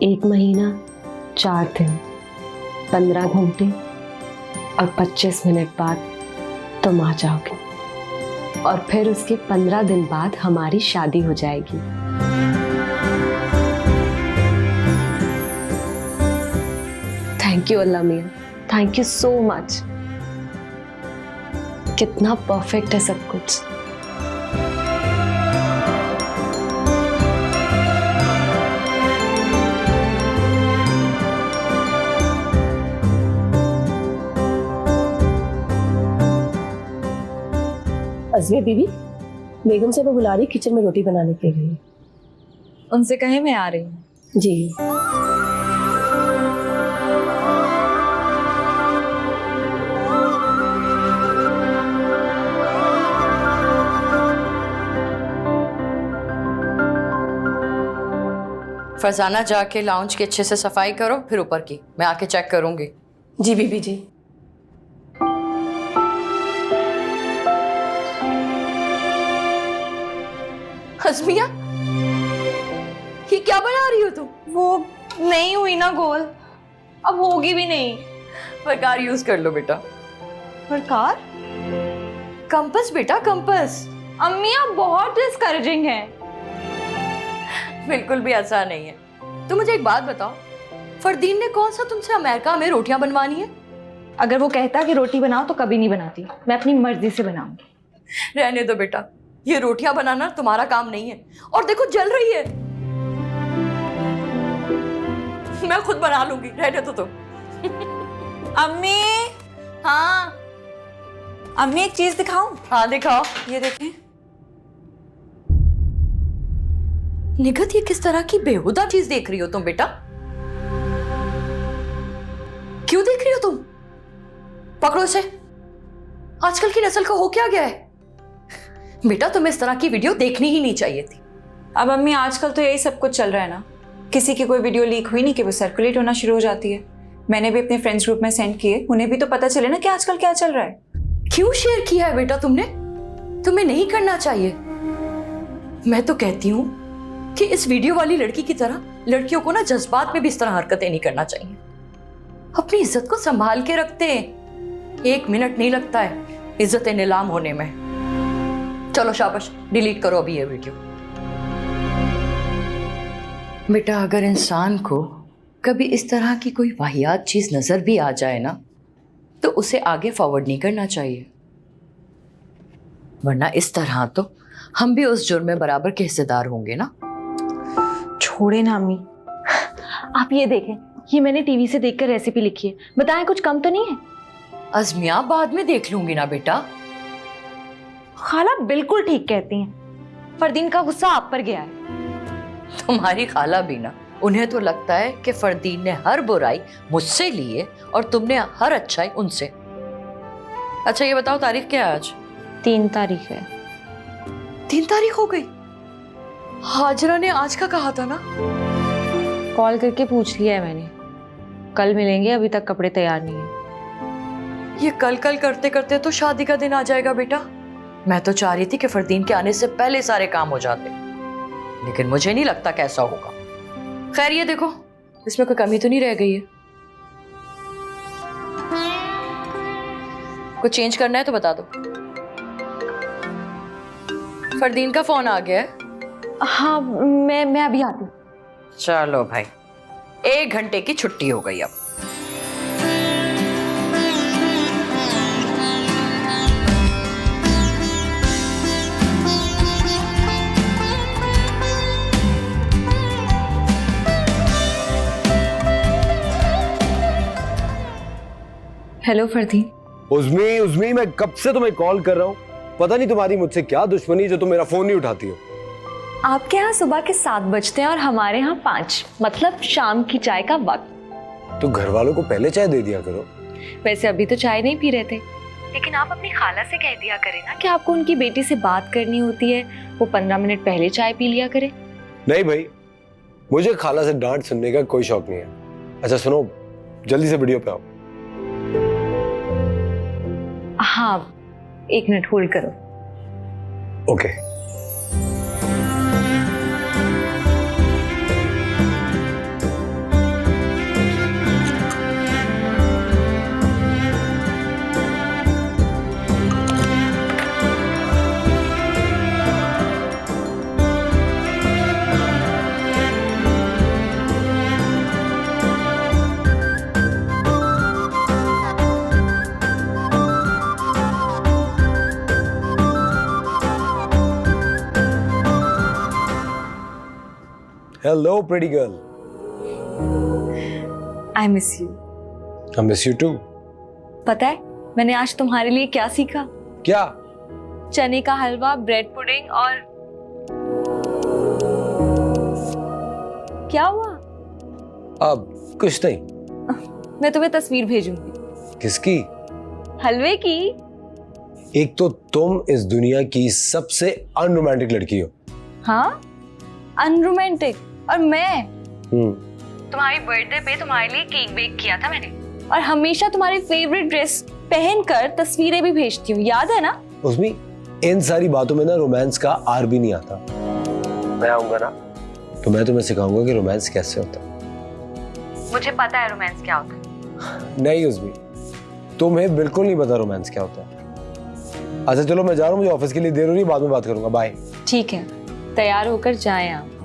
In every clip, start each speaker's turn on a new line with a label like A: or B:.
A: 1 महीना 4 दिन 15 घंटे और 25 मिनट बाद तुम आ जाओगे और फिर उसके 15 दिन बाद हमारी शादी हो जाएगी। थैंक यू अल्लाह मियां, थैंक यू सो मच। कितना परफेक्ट है सब कुछ।
B: अज़िया बीवी, बेगम साहब बुला रही किचन में रोटी बनाने के लिए।
C: उनसे कहें मैं आ रही हूँ।
B: जी।
D: फरजाना जाके लाउंज की अच्छे से सफाई करो, फिर ऊपर की मैं आके चेक करूंगी।
B: जी बीबी जी।
D: हस्मिया, ये क्या बना रही हो तुम?
C: वो नहीं हुई ना गोल, अब होगी भी नहीं।
D: प्रकार यूज कर लो बेटा।
C: प्रकार?
D: कंपस बेटा, कंपस।
C: अम्मी आप बहुत डिस्करेजिंग हैं।
D: बिल्कुल भी ऐसा नहीं है। तो मुझे एक बात बताओ, फरदीन ने कौन सा तुमसे अमेरिका में रोटियां बनवानी है?
C: अगर वो कहता कि रोटी बनाओ तो कभी नहीं बनाती, मैं अपनी मर्जी से बनाऊंगी।
D: रहने दो बेटा, ये रोटियां बनाना तुम्हारा काम नहीं है। और देखो जल रही है, मैं खुद बना लूंगी, रहने दो तुम।
C: अम्मी,
D: हाँ
C: अम्मी एक चीज दिखाऊं?
D: हाँ दिखाओ।
C: ये देखें।
D: निगत, ये किस तरह की बेहुदा चीज देख रही हो तुम बेटा? क्यों देख रही हो तुम? पकड़ो इसे। आजकल की नस्ल को हो क्या गया है? बेटा तुम्हें इस तरह की वीडियो देखनी ही नहीं चाहिए थी।
C: अब अम्मी आजकल तो यही सब कुछ चल रहा है ना, किसी की कोई वीडियो लीक हुई नहीं कि वो सर्कुलेट होना शुरू हो जाती है। मैंने भी अपने फ्रेंड्स ग्रुप में सेंड किए, उन्हें भी तो पता चले ना कि आजकल क्या चल रहा है।
D: क्यों शेयर किया है बेटा तुमने? तुम्हें नहीं करना चाहिए। मैं तो कहती हूं कि इस वीडियो वाली लड़की की तरह लड़कियों को ना जज्बात में भी इस तरह हरकतें नहीं करना चाहिए। अपनी इज्जत को संभाल के रखते हैं, 1 मिनट नहीं लगता है इज्जतें नीलाम होने में। चलो शाबाश, डिलीट करो अभी ये वीडियो। बेटा अगर इंसान को कभी इस तरह की कोई वाहियात चीज नजर भी आ जाए ना, तो उसे आगे फॉरवर्ड नहीं करना चाहिए, वरना इस तरह तो हम भी उस जुर्म में बराबर के हिस्सेदार होंगे ना।
C: छोड़े ना अम्मी, आप ये देखें, ये मैंने टीवी से देखकर रेसिपी लिखी है, बताएं कुछ कम तो नहीं है?
D: अज़मिया बाद में देख लूंगी ना बेटा।
C: खाला बिल्कुल ठीक कहती हैं, फरदीन का गुस्सा आप पर गया है।
D: तुम्हारी खाला भी ना, उन्हें तो लगता है कि फरदीन ने हर बुराई मुझसे ली है और तुमने हर अच्छाई उनसे। अच्छा ये बताओ तारीख क्या है आज?
C: 3 तारीख है।
D: 3 तारीख हो गई? हाजरा ने आज का कहा था ना।
C: कॉल करके पूछ लिया है मैंने, कल मिलेंगे, अभी तक कपड़े तैयार नहीं है।
D: ये कल कल करते करते तो शादी का दिन आ जाएगा बेटा। मैं तो चाह रही थी कि फरदीन के आने से पहले सारे काम हो जाते, लेकिन मुझे नहीं लगता कैसा होगा। खैर ये देखो, इसमें कोई कमी तो नहीं रह गई है। कुछ चेंज करना है तो बता दो। फरदीन का फोन आ गया है।
C: हाँ मैं अभी आती हूँ।
D: चलो भाई, 1 घंटे की छुट्टी हो गई अब।
C: हेलो फरदीन।
E: उज़मी मैं कब से तुम्हें कॉल कर रहा हूँ, पता नहीं तुम्हारी मुझसे क्या दुश्मनी जो तुम मेरा फोन नहीं उठाती हो।
C: आपके यहाँ सुबह के 7 बजते हैं और हमारे यहाँ 5, मतलब शाम की चाय का वक्त।
E: तो घर वालों को पहले चाय दे दिया करो।
C: वैसे अभी तो चाय नहीं पी रहे थे, लेकिन आप अपनी खाला से कह दिया करें ना कि आपको उनकी बेटी से बात करनी होती है, वो 15 मिनट पहले चाय पी लिया करे।
E: नहीं भाई, मुझे खाला से डांट सुनने का कोई शौक नहीं है। अच्छा सुनो, जल्दी से वीडियो पे आओ।
C: हाँ 1 मिनट होल्ड करो।
E: Okay. Hello pretty girl.
C: I miss you.
E: I miss you too.
C: पता है मैंने आज तुम्हारे लिए क्या सीखा?
E: क्या?
C: चने का हलवा, ब्रेड पुडिंग और क्या हुआ?
E: अब कुछ नहीं।
C: मैं तुम्हें तस्वीर भेजूंगी।
E: किसकी?
C: हलवे की।
E: एक तो तुम इस दुनिया की सबसे अनरोमांटिक लड़की हो।
C: हाँ, अनरोमांटिक। और मैं
E: हम्म।
C: तुम्हारी बर्थडे पे तुम्हारे लिए केक बेक किया था मैंने, और हमेशा तुम्हारी फेवरेट ड्रेस पहनकर तस्वीरें भी भेजती हूँ, याद है ना?
E: उसमें इन सारी बातों में ना रोमांस का आर भी नहीं आता। मैं आऊंगा ना तो मैं तुम्हें सिखाऊंगा कि रोमांस कैसे होता है।
C: मुझे पता है रोमांस क्या होता है।
E: नहीं उसमें तुम्हें बिल्कुल नहीं पता रोमांस क्या होता है। अच्छा चलो मैं जा रहा हूँ, मुझे ऑफिस के लिए देर हो रही है, बाद में बात करूंगा। बाय।
C: ठीक है, तैयार होकर जाएं आप।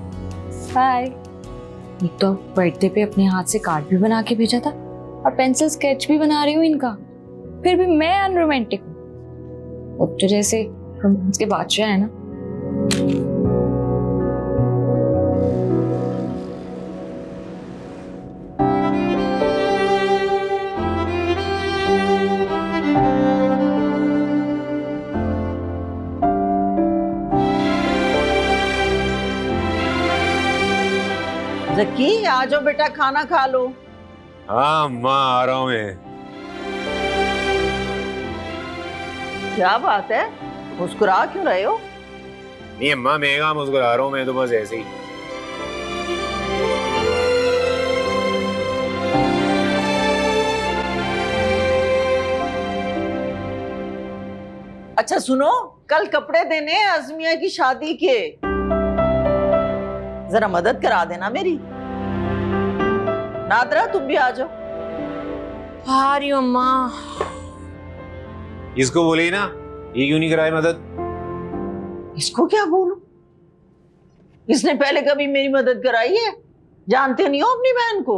C: बाय। एक तो बर्थडे पे अपने हाथ से कार्ड भी बना के भेजा था और पेंसिल स्केच भी बना रही हूँ इनका, फिर भी मैं अनरोमांटिक हूँ। अब तो जैसे रोमांस के बादशाह है ना।
F: जक्की आ जाओ बेटा, खाना खा लो।
G: हाँ माँ आ रहा हूँ मैं।
F: क्या बात है, मुस्कुरा क्यों रहे हो?
G: नहीं अम्मा मैं कहाँ मुस्कुरा रहा हूँ, मैं तो बस ऐसे ही।
F: अच्छा सुनो, कल कपड़े देने हैं अज़मिया की शादी के, जरा मदद करा देना मेरी। नादरा तुम भी आ जाओ।
C: आ रही हूँ अम्मा।
G: इसको बोले ना, ये क्यों नहीं कराए मदद?
F: इसको क्या बोलूं? इसने पहले कभी मेरी मदद कराई है? जानते नहीं हो अपनी बहन को?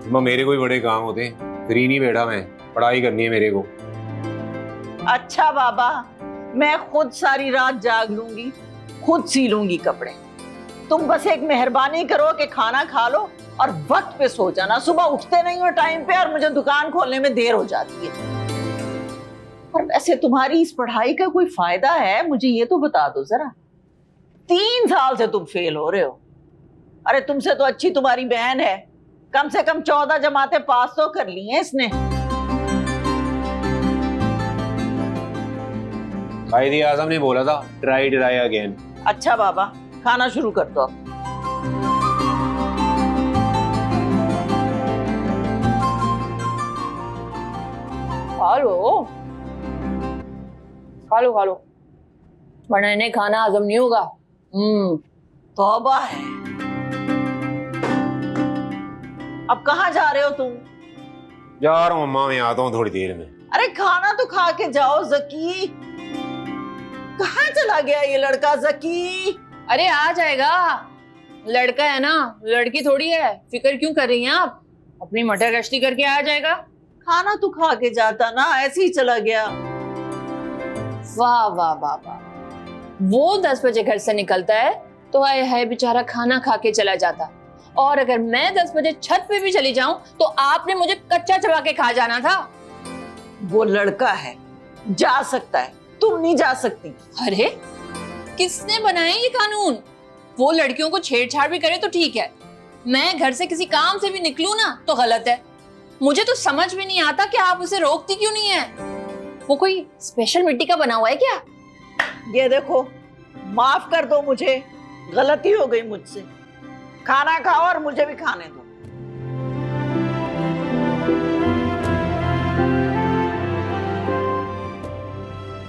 G: अम्मा मेरे कोई बड़े काम होते हैं, फ्री नहीं बैठा मैं, पढ़ाई करनी है मेरे को।
F: अच्छा बाबा, मैं खुद सारी रात जाग लूंगी, खुद सी लूंगी कपड़े। तुम बस एक मेहरबानी करो कि खाना खा लो और वक्त पे सो जाना। सुबह उठते नहीं हो टाइम पे और मुझे दुकान खोलने में देर हो जाती है। और वैसे तुम्हारी इस पढ़ाई का कोई फायदा है, मुझे ये तो बता दो जरा। 3 साल से तुम फेल हो रहे हो। अरे तुमसे तो अच्छी तुम्हारी बहन है, कम से कम 14 जमातें पास तो कर ली हैं इसने।
G: कायदे आज़म ने बोला था ट्राई ट्राई अगेन।
F: अच्छा बाबा, खाना शुरू कर दो।
B: खा लो खा लो खा लो, वरना इन्हें खाना हजम नहीं होगा।
F: तौबा है। अब कहाँ जा रहे हो तुम?
G: जा रहा हूँ अम्मा, मैं आता हूँ थोड़ी देर में।
F: अरे खाना तो खा के जाओ जकी। कहाँ चला गया ये लड़का जकी?
B: अरे आ जाएगा, लड़का है ना, लड़की थोड़ी है। फिक्र क्यों कर रही हैं आप? अपनी मटर गश्ती करके आ जाएगा।
F: खाना तो खा के जाता ना, ऐसे ही चला गया।
B: वाह वाह वाह वाह, वो 10 बजे घर से निकलता है तो आए है बेचारा खाना खा के चला जाता, और अगर मैं 10 बजे छत पे भी चली जाऊं तो आपने मुझे कच्चा चबा के खा जाना था।
F: वो लड़का है, जा सकता है, तुम नहीं जा सकती।
B: अरे किसने बनाए ये कानून? वो लड़कियों को छेड़छाड़ भी करे तो ठीक है, मैं घर से किसी काम से भी निकलूं ना तो गलत है। मुझे तो समझ भी नहीं आता कि आप उसे रोकती क्यों नहीं है। वो कोई स्पेशल मिट्टी का बना हुआ है क्या?
F: ये देखो, माफ कर दो मुझे, गलती हो गई मुझसे। खाना खाओ और मुझे भी खाने दो।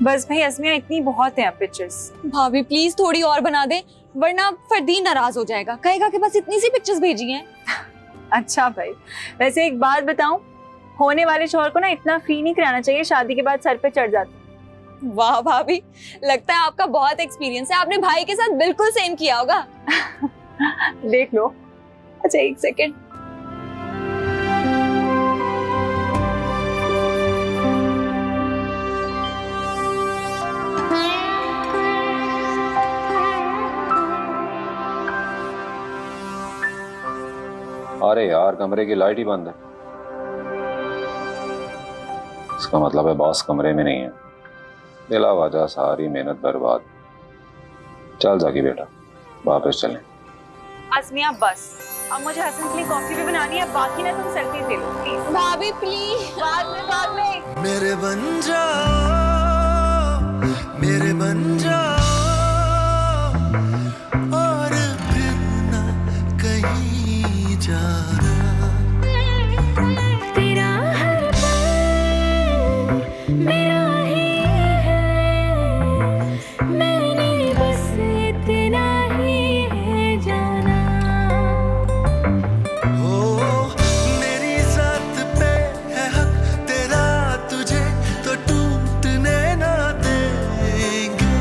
C: बस भाई अज़मिया, इतनी बहुत है अब पिक्चर्स। भाभी प्लीज थोड़ी और बना दे, वरना फरदीन नाराज हो जाएगा, कहेगा कि बस इतनी सी पिक्चर्स भेजी हैं। अच्छा भाई, वैसे एक बात बताऊं, होने वाले शौहर को ना इतना फी नहीं कराना चाहिए, शादी के बाद सर पे चढ़ जाता। वाह भाभी, लगता है आपका बहुत एक्सपीरियंस है, आपने भाई के साथ बिल्कुल सेम किया होगा। देख लो। अच्छा एक सेकेंड।
G: अरे यार कमरे की लाइट ही बंद है। इसका मतलब है बॉस कमरे में नहीं है। बिला वजह सारी मेहनत बर्बाद। चल जाकी बेटा वापस चलें।
C: आसमिया बस, अब मुझे हसन के लिए कॉफी भी बनानी है, बाकी ना तुम सेल्फी ले लो प्लीज।
B: भाभी प्लीज।
C: बाद में
H: मेरे बन जाओ, मेरे बन जाओ और फिर ना कहीं जाना।
I: तेरा हर पल मेरा ही है, मैंने बस इतना ही है जाना।
H: हो मेरी जात पे है हक तेरा, तुझे तो टूटने ना देंगे।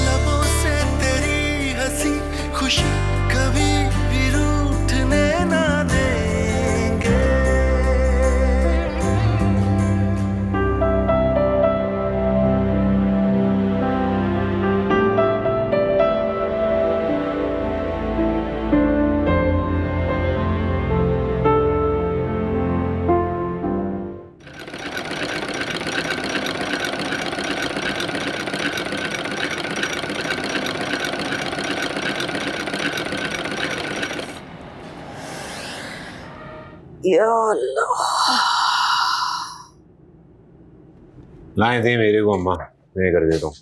H: लबों से तेरी हंसी खुशी कभी भी रूठने ना देंगे।
F: या अल्लाह,
G: लाए थे मेरे को अम्मा, मैं कर देता हूँ।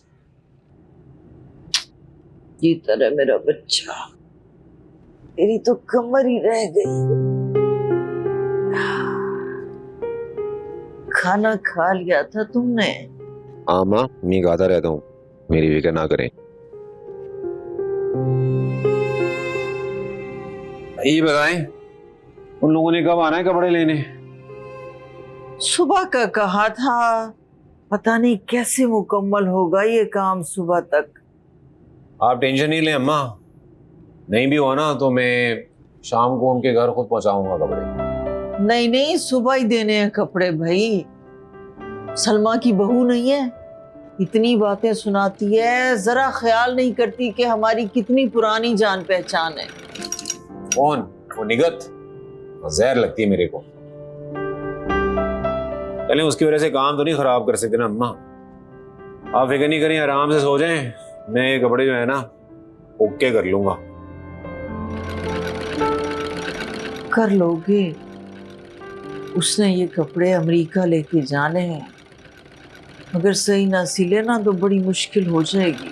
F: ये तरह मेरा बच्चा, मेरी तो कमर ही रह गई। खाना खा लिया था तुमने?
G: हाँ माँ, मैं गाता रहता हूँ, मेरी फिक्र ना करें। ये बताएं उन लोगों ने कब आना है कपड़े लेने?
F: सुबह का कहा था, पता नहीं कैसे मुकम्मल होगा ये काम सुबह तक।
G: आप टेंशन नहीं लें अम्मा, नहीं भी हुआ ना तो मैं शाम को उनके घर खुद पहुंचाऊंगा कपड़े।
F: नहीं नहीं, सुबह ही देने हैं कपड़े भाई। सलमा की बहू नहीं है, इतनी बातें सुनाती है, जरा ख्याल नहीं करती कि हमारी कितनी पुरानी जान पहचान है।
G: कौन? वो निगत, जहर लगती है मेरे को। चलें, उसकी वजह से काम तो नहीं खराब कर सकते ना अम्मा। आप फिक्र नहीं करें, आराम से सो जाएं, मैं ये कपड़े जो है ना ओके कर लूंगा।
F: कर लोगे? उसने ये कपड़े अमेरिका लेके जाने हैं, अगर सही ना सिले ना तो बड़ी मुश्किल हो जाएगी।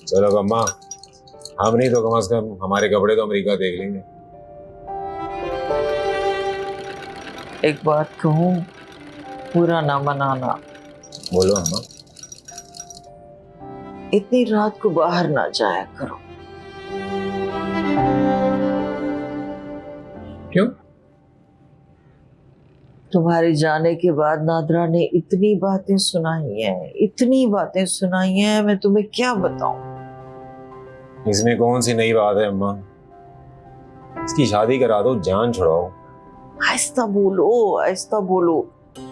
G: चलो अम्मा, हम नहीं तो कम से कम हमारे कपड़े तो अमेरिका देख लेंगे।
F: एक बात कहूँ, पूरा ना मनाना।
G: बोलो अम्मा।
F: इतनी रात को बाहर ना जाया करो।
G: क्यों?
F: तुम्हारे जाने के बाद नादरा ने इतनी बातें सुनाई हैं, इतनी बातें सुनाई हैं, मैं तुम्हें क्या बताऊं।
G: इसमें कौन सी नई बात है अम्मा? इसकी शादी करा दो, जान छुड़ाओ।
F: आहिस्ता बोलो, आहिस्ता बोलो,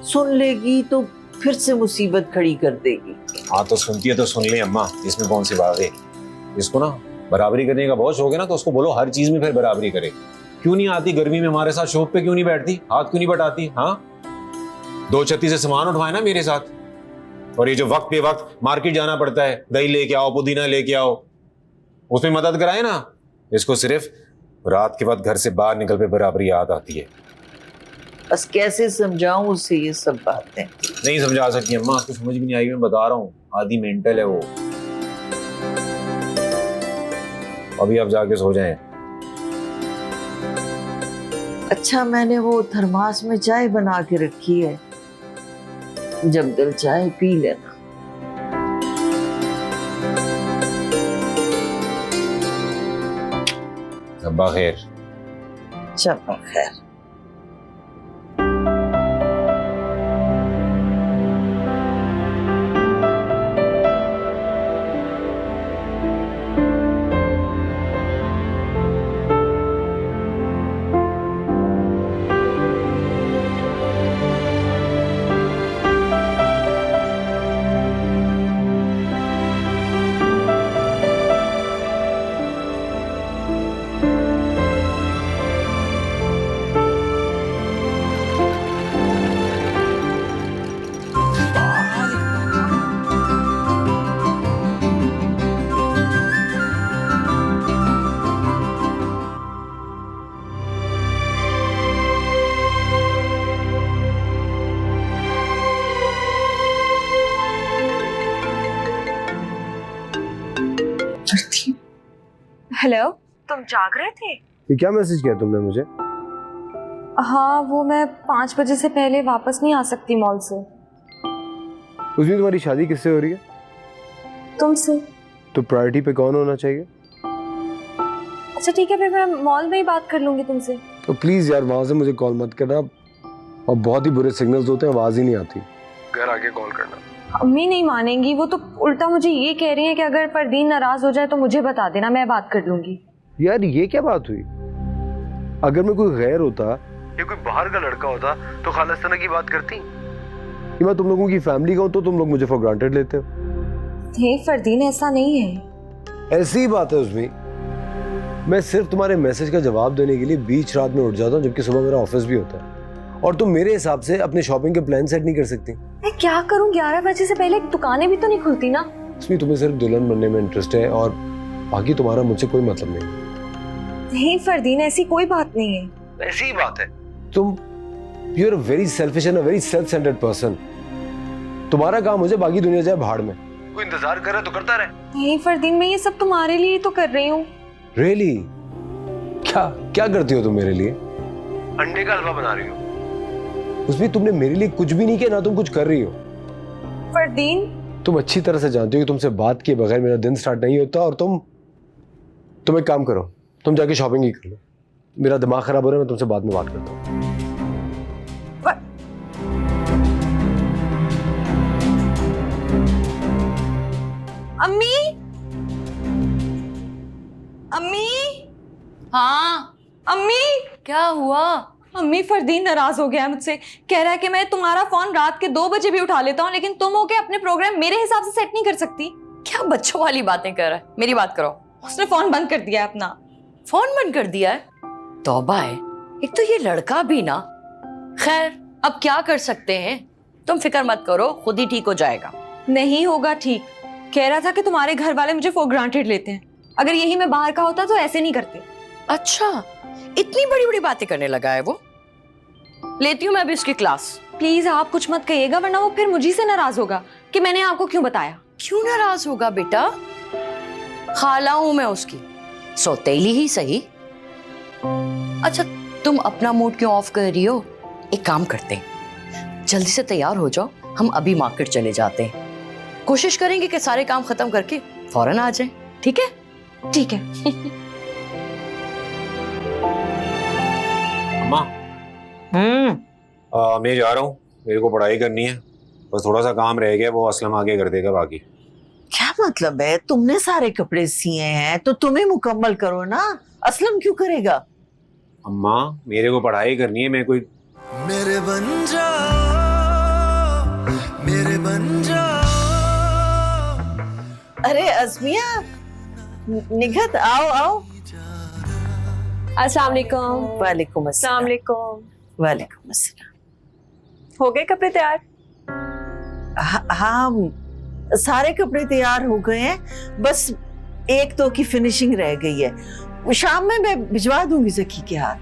F: सुन लेगी तो फिर से मुसीबत खड़ी कर देगी।
G: हाँ तो सुनती है तो सुन ले अम्मा, इसमें कौन सी बात है? इसको ना बराबरी करने का बहुत शौक है ना, तो उसको बोलो हर चीज में फिर बराबरी करे। क्यों नहीं आती गर्मी में हमारे साथ शॉप पे, क्यों नहीं बैठती, हाथ क्यों नहीं बटाती? हाँ, 2 छत्ती से सामान उठवाए ना मेरे साथ। और ये जो वक्त पे वक्त मार्केट जाना पड़ता है, दही लेके आओ, पुदीना लेके आओ, उसमें मदद कराए ना। इसको सिर्फ रात के वक्त घर से बाहर निकल पे बराबरी याद आती है।
F: बस कैसे समझाऊं उसे ये सब बातें?
G: नहीं समझा सकती अम्मा, उसको समझ भी नहीं आएगी, मैं बता रहा हूँ, आधी मेंटल है वो। अभी आप जाके सो जाएं।
F: अच्छा, मैंने वो थर्मास में चाय बना के रखी है, जब दिल चाहे पी लेना।
G: अब्बा खैर।
F: चलो खैर।
C: हेलो, तुम जाग रहे थे?
E: ये क्या मैसेज किया तुमने मुझे?
C: हाँ, वो मैं 5 बजे से पहले वापस नहीं आ सकती मॉल से।
E: उसमें तुम्हारी शादी किससे हो रही है?
C: तुमसे।
E: तो प्रायोरिटी पे कौन होना चाहिए?
C: अच्छा ठीक है, फिर मैं मॉल में ही बात कर लूंगी तुमसे।
E: तो प्लीज यार वहां से मुझे कॉल मत करना, और बहुत ही बुरे सिग्नल्स होते हैं, आवाज ही नहीं आती। घर आके कॉल करना।
C: अम्मी नहीं मानेंगी, वो तो उल्टा मुझे ये कह रही है कि अगर फरदीन नाराज हो जाए तो मुझे बता देना, मैं बात कर लूंगी।
E: यार ये क्या बात हुई? अगर मैं कोई गैर होता या कोई बाहर का लड़का होता तो खालिस्ताना की बात करती। कि मैं तुम लोगों की फैमिली का हूं तो तुम लोग मुझे फॉर ग्रांटेड लेते हो।
C: हे फरदीन, ऐसा नहीं है।
E: ऐसी ही बात है उसमें। मैं सिर्फ तुम्हारे मैसेज का जवाब देने के लिए बीच रात में उठ जाता हूँ, जबकि सुबह मेरा ऑफिस भी होता है, और तुम मेरे हिसाब से अपने शॉपिंग के प्लान सेट नहीं कर सकती।
C: मैं क्या करूं, 11 बजे से पहले दुकानें भी तो नहीं खुलती ना।
E: इसमें तुम्हें सिर्फ दुल्हन बनने में इंटरेस्ट है और बाकी तुम्हारा मुझसे कोई मतलब नहीं।
C: नहीं फरदीन, ऐसी कोई बात नहीं है।
E: ऐसी ही बात है। तुम you are very selfish and a very self centered person. तुम्हारा काम मुझे बाकी दुनिया जाए भाड़ में, कोई इंतजार कर रहा है तो करता रहे।
C: नहीं फरदीन, मैं ये सब तुम्हारे लिए तो कर रही हूँ।
E: रियली? क्या क्या करती हो तुम मेरे लिए? अंडे का हलवा बना रही हो। उसमें तुमने मेरे लिए कुछ भी नहीं किया, ना तुम कुछ कर रही हो।
C: फरदीन,
E: तुम अच्छी तरह से जानती हो कि तुमसे बात किए बगैर मेरा दिन स्टार्ट नहीं होता, और तुम एक काम करो, तुम जाके शॉपिंग ही कर लो। मेरा दिमाग खराब हो रहा है, मैं तुमसे बाद में बात करता हूँ।
C: अम्मी, अम्मी,
D: हाँ
C: अम्मी,
D: क्या हुआ?
C: अम्मी फरदीन नाराज हो गया है मुझसे। कह रहा है कि मैं तुम्हारा फोन रात के 2 बजे भी उठा लेता हूँ, लेकिन तुम होके अपने प्रोग्राम मेरे हिसाब से सेट नहीं कर सकती।
D: क्या बच्चों वाली बातें कर रहा है? मेरी बात करो।
C: उसने फोन बंद कर दिया है अपना।
D: फोन बंद कर दिया है? तौबा है। एक तो ये लड़का भी ना। खैर, अब क्या कर सकते हैं, तुम फिक्र मत करो, खुद ही ठीक हो जाएगा।
C: नहीं होगा ठीक। कह रहा था कि तुम्हारे घर वाले मुझे फॉर ग्रांटेड लेते हैं। अगर यही मैं बाहर का होता तो ऐसे नहीं करते।
D: अच्छा, इतनी बड़ी बड़ी बातें करने लगा है वो। लेती हूँ मैं अभी उसकी क्लास।
C: प्लीज आप कुछ मत कहिएगा, वरना वो फिर मुझे से नाराज होगा कि मैंने आपको क्यों बताया।
D: क्यों नाराज होगा बेटा? खाला हूं मैं उसकी, सौतेली ही सही। अच्छा, तुम अपना मूड क्यों ऑफ कर रही हो? एक काम करते हैं, जल्दी से तैयार हो जाओ, हम अभी मार्केट चले जाते हैं। कोशिश करेंगे कि सारे काम खत्म करके फौरन आ जाएं, ठीक है?
C: ठीक है।
G: अम्मा, मैं जा रहा हूँ, मेरे को पढ़ाई करनी है, बस थोड़ा सा काम रह गया, वो असलम आगे कर देगा बाकी।
F: क्या मतलब है? तुमने सारे कपड़े सिए हैं तो तुम्हें मुकम्मल करो ना, असलम क्यों करेगा?
G: अम्मा, मेरे को पढ़ाई करनी है, मैं कोई
H: मेरे बन जाओ, मेरे बन जाओ।
F: अरे अज़मिया, निगहत, आओ आओ।
C: अस्सलाम वालेकुम।
F: वालेकुम अस्सलाम।
C: अस्सलाम वालेकुम।
F: वालेकुम अस्सलाम।
C: हो गए कपड़े तैयार?
F: हाँ, सारे कपड़े तैयार हो गए हैं, बस 1-2 की फिनिशिंग रह गई है। शाम में मैं भिजवा दूंगी ज़की के हाथ।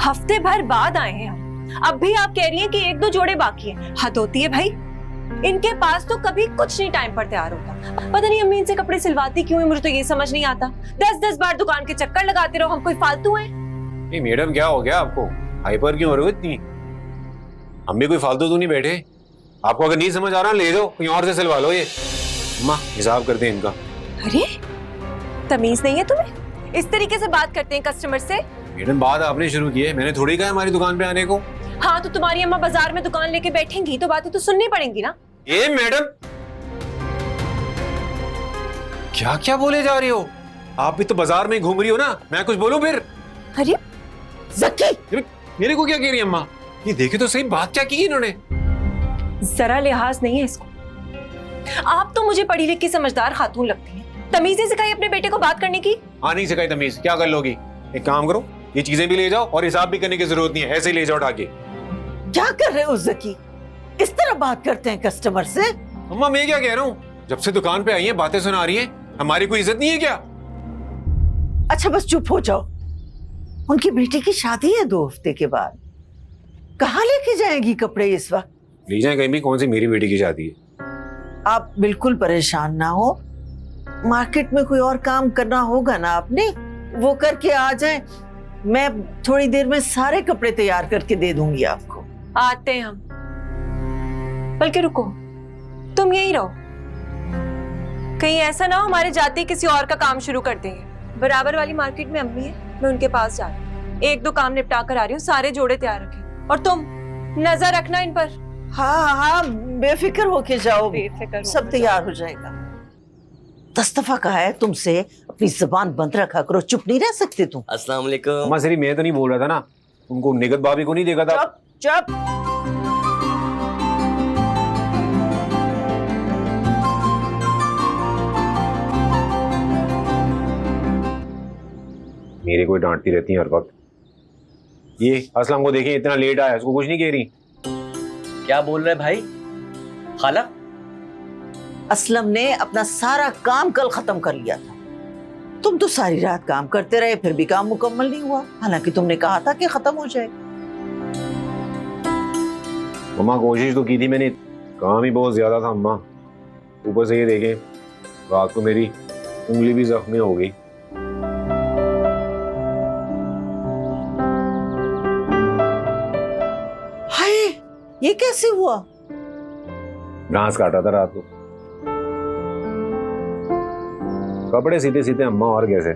C: हफ्ते भर बाद आए हैं हम, अब भी आप कह रही हैं कि 1-2 जोड़े बाकी हैं। हद होती है भाई, इनके पास तो कभी कुछ नहीं टाइम पर तैयार होता। पता नहीं अम्मी इनसे कपड़े सिलवाती क्यों है, मुझे तो ये समझ नहीं आता। 10-10 बार दुकान के चक्कर लगाते रहो, हम कोई फालतू हैं?
G: नहीं मैडम, क्या हो गया आपको? हाइपर क्यों हो रहे हो इतनी? हम भी कोई फालतू तो नहीं बैठे। आपको अगर नहीं समझ आ रहा ले जाओ, कहीं और से सिलवा लो। ये अम्मा, हिसाब करते हैं इनका।
C: अरे तमीज नहीं है तुम्हें? इस तरीके से बात करते हैं कस्टमर से?
G: मैडम, बात आपने शुरू की है, मैंने थोड़ी कहा हमारी दुकान पे आने को।
C: हाँ, तो तुम्हारी अम्मा बाजार में दुकान लेके बैठेंगी तो बातें तो सुननी पड़ेंगी ना।
G: ये मैडम, क्या क्या बोले जा रही हो? आप भी तो बाजार में घूम रही हो ना, मैं कुछ बोलूं फिर?
C: अरे
F: ज़की,
G: मेरे को क्या कह रही है अम्मा? ये देखे तो सही, बात क्या की इन्होंने?
C: जरा लिहाज नहीं है इसको। आप तो मुझे पढ़ी लिखी समझदार खातून लगती हैं। तमीज नहीं सिखाई अपने बेटे को बात करने की?
G: हाँ, नहीं सिखाई तमीज, क्या कर लोगी? एक काम करो, ये चीजें भी ले जाओ और हिसाब भी करने की जरूरत नहीं है, ऐसे ही ले जाओ उठा के।
F: क्या कर रहे हो ज़की? इस तरह बात करते हैं कस्टमर से?
G: अम्मा, मैं क्या कह रहा हूँ, जब से दुकान पे आई है बातें सुना रही है, हमारी कोई इज्जत नहीं है क्या?
F: अच्छा बस चुप हो जाओ। उनकी बेटी की शादी है 2 हफ्ते के बाद, कहाँ लेके जाएगी कपड़े इस वक्त?
G: ले जाए कहीं भी, कौन सी मेरी बेटी की शादी है?
F: आप बिल्कुल परेशान ना हो, मार्केट में कोई और काम करना होगा ना आपने, वो करके आ जाए। मैं थोड़ी देर में सारे कपड़े तैयार करके दे दूंगी आपको।
C: आते हैं हम। बल्कि रुको, तुम यहीं रहो, कहीं ऐसा ना हो हमारे जाते ही किसी और का काम शुरू कर देंगे। बराबर वाली मार्केट में अम्मी है, मैं उनके पास जा रही हूँ, एक दो काम निपटा कर आ रही हूँ। सारे जोड़े तैयार रखें और तुम नजर रखना इन पर।
F: हाँ हाँ, बेफिक्र होके जाओ,
C: बेफिक्र
F: सब तैयार हो जाएगा। 10 दफा कहा है तुमसे, अपनी जुबान बंद रखा करो, चुप नहीं रह सकते तुम।
J: अस्सलाम वालेकुम।
G: अम्मा सिर्फ मैं तो नहीं बोल रहा था ना, उनको निगत भाभी को नहीं देखा था।
F: चुप चुप।
G: मेरे को डांटती रहती है हर वक्त। ये असलम को देखें, इतना लेट आया, उसको कुछ नहीं कह रही।
J: क्या बोल रहे भाई? खाला,
F: असलम ने अपना सारा काम कल खत्म कर लिया था। तुम तो सारी रात काम करते रहे, फिर भी काम मुकम्मल नहीं हुआ, हालांकि तुमने कहा था कि खत्म हो जाए।
G: अम्मा कोशिश तो की थी मैंने, काम ही बहुत ज्यादा था अम्मा। ऊपर से ये देखें, रात को मेरी उंगली भी जख्मी हो गई।
F: हाय, ये कैसे हुआ?
G: घास काटा था रात को। कपड़े सीधे सीधे अम्मा, और कैसे?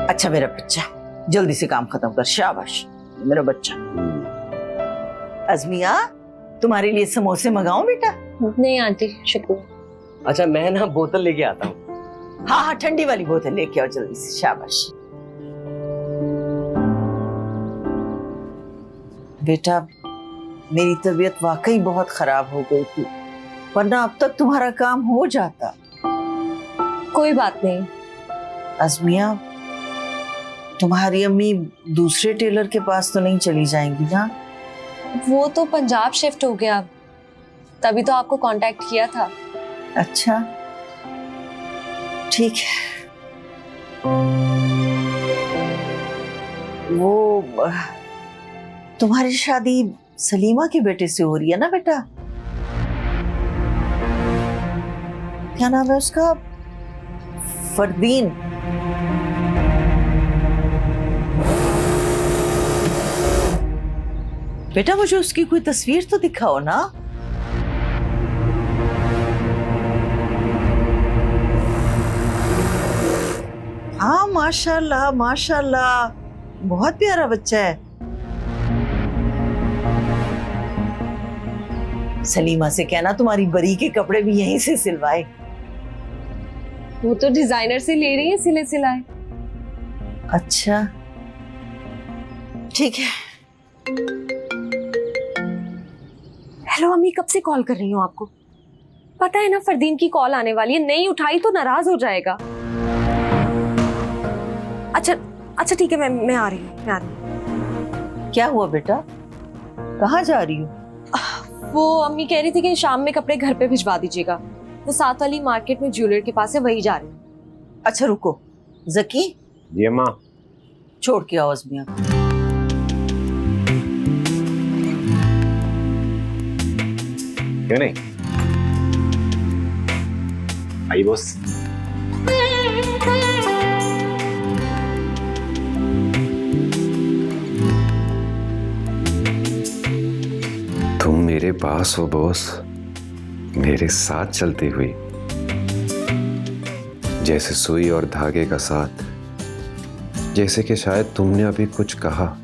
F: अच्छा मेरा बच्चा, जल्दी से काम खत्म कर, शाबाश मेरा बच्चा। अज़मिया, तुम्हारे लिए समोसे मंगाऊं बेटा?
A: नहीं आंटी, शुक्र।
J: अच्छा मैं ना बोतल लेके आता हूँ।
F: हाँ हाँ, ठंडी वाली बोतल लेके आओ जल्दी से, शाबाश। बेटा, मेरी तबीयत वाकई बहुत खराब हो गई थी, वरना अब तक तुम्हारा काम हो जाता।
C: कोई बात नहीं।
F: अज़मिया, तुम्हारी अम्मी दूसरे टेलर के पास तो नहीं चली जाएंगी ना?
A: वो तो पंजाब शिफ्ट हो गया, तभी तो आपको कांटेक्ट किया था।
F: अच्छा ठीक है। वो तुम्हारी शादी सलीमा के बेटे से हो रही है ना बेटा? क्या नाम है उसका? फरदीन। बेटा मुझे उसकी कोई तस्वीर तो दिखाओ ना। हाँ माशाल्लाह माशाल्लाह, बहुत प्यारा बच्चा है। सलीमा से कहना तुम्हारी बरी के कपड़े भी यहीं से सिलवाए।
A: वो तो डिजाइनर से ले रही है सिले सिलाए।
F: अच्छा ठीक है।
C: हेलो अम्मी, कब से कॉल कर रही हूँ आपको? पता है ना फरदीन की कॉल आने वाली है, नहीं उठाई तो नाराज हो जाएगा। अच्छा ठीक है, मैं आ रही हूँ।
F: क्या हुआ बेटा, कहाँ जा रही हो?
C: वो अम्मी कह रही थी कि शाम में कपड़े घर पे भिजवा दीजिएगा। वो साथ वाली मार्केट में ज्वेलर के पास है, वही जा रही हूँ।
F: अच्छा रुको, जकी
G: जी अम्मा।
F: छोड़ के आओ अज़मिया।
G: क्यों नहीं? आई बॉस।
K: तुम मेरे पास हो बॉस, मेरे साथ चलती हुई, जैसे सुई और धागे का साथ। जैसे कि शायद तुमने अभी कुछ कहा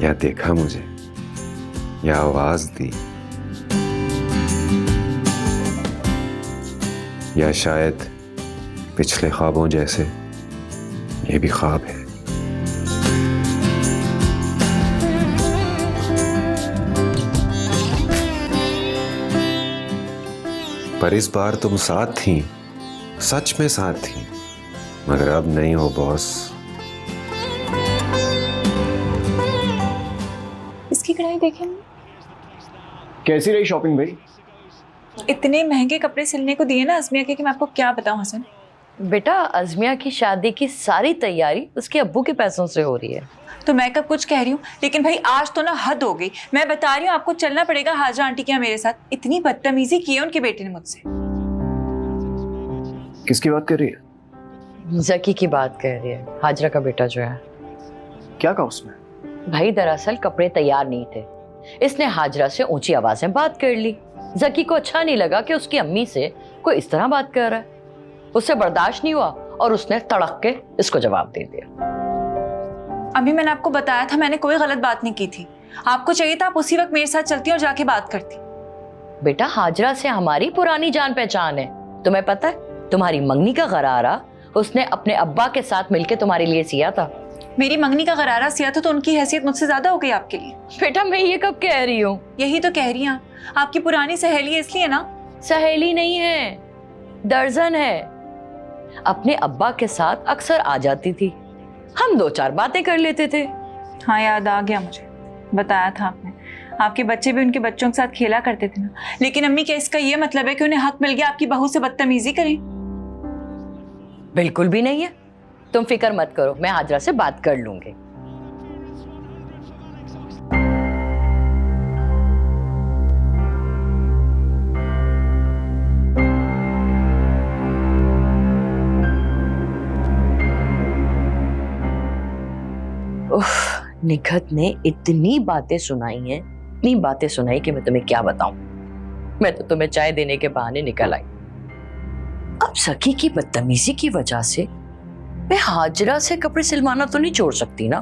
K: या देखा मुझे या आवाज दी, या शायद पिछले ख्वाबों जैसे ये भी ख्वाब है। पर इस बार तुम साथ थी, सच में साथ थी, मगर अब नहीं हो बॉस।
C: इसकी कढ़ाई देखें।
J: कैसी रही शॉपिंग भाई?
C: इतने महंगे कपड़े सिलने को दिए ना अज़मिया के कि मैं आपको क्या बताऊं हसन।
D: बेटा अज़मिया की शादी की सारी तैयारी उसके अब्बू के पैसों से हो रही है।
C: तो मैं कब कुछ कह रही हूँ, लेकिन भाई आज तो ना हद हो गई। मैं बता रही हूँ आपको चलना पड़ेगा हाजरा आंटी के यहाँ मेरे साथ। इतनी बदतमीजी की है उनके बेटे ने मुझसे।
L: किसकी बात कर रही है?
D: जकी की बात कर रही है, हाजरा का बेटा जो है।
L: क्या कहा उसने?
D: भाई दरअसल कपड़े तैयार नहीं थे, इसने हाजरा से ऊंची आवाज में बात कर ली। जकी को अच्छा नहीं लगा कि उसकी अम्मी से कोई इस तरह बात कर रहा है, उससे बर्दाश्त नहीं हुआ और उसने तड़क के इसको जवाब दे दिया।
C: अभी मैंने आपको बताया था मैंने कोई गलत बात नहीं की थी। आपको चाहिए था आप उसी वक्त मेरे साथ चलती और जाके बात करती।
D: बेटा हाजरा से हमारी पुरानी जान पहचान है, तुम्हें पता है तुम्हारी मंगनी का गरारा उसने अपने अब्बा के साथ मिलकर तुम्हारे लिए सिया था।
C: मेरी मंगनी का गरारा सिया था तो उनकी हैसियत मुझसे ज्यादा हो गई आपके लिए।
D: बेटा मैं ये कब कह रही हूँ?
C: यही तो कह रही हैं, आपकी पुरानी सहेली है इसलिए ना।
D: सहेली नहीं है, दर्जन है। अपने अब्बा के साथ अक्सर आ जाती थी, हम 2-4 बातें कर लेते थे।
C: हाँ याद आ गया मुझे, बताया था आपने। आपके बच्चे भी उनके बच्चों के साथ खेला करते थे ना। लेकिन अम्मी क्या इसका ये मतलब है कि उन्हें हक मिल गया आपकी बहू से बदतमीजी करें?
D: बिल्कुल भी नहीं है, तुम फिक्र मत करो, मैं हाजरा से बात कर लूंगी। निखत ने इतनी बातें सुनाई हैं, इतनी बातें सुनाई कि मैं तुम्हें क्या बताऊं। मैं तो तुम्हें चाय देने के बहाने निकल आई। अब सखी की बदतमीजी की वजह से मैं हाजरा से कपड़े सिलवाना तो नहीं छोड़ सकती ना।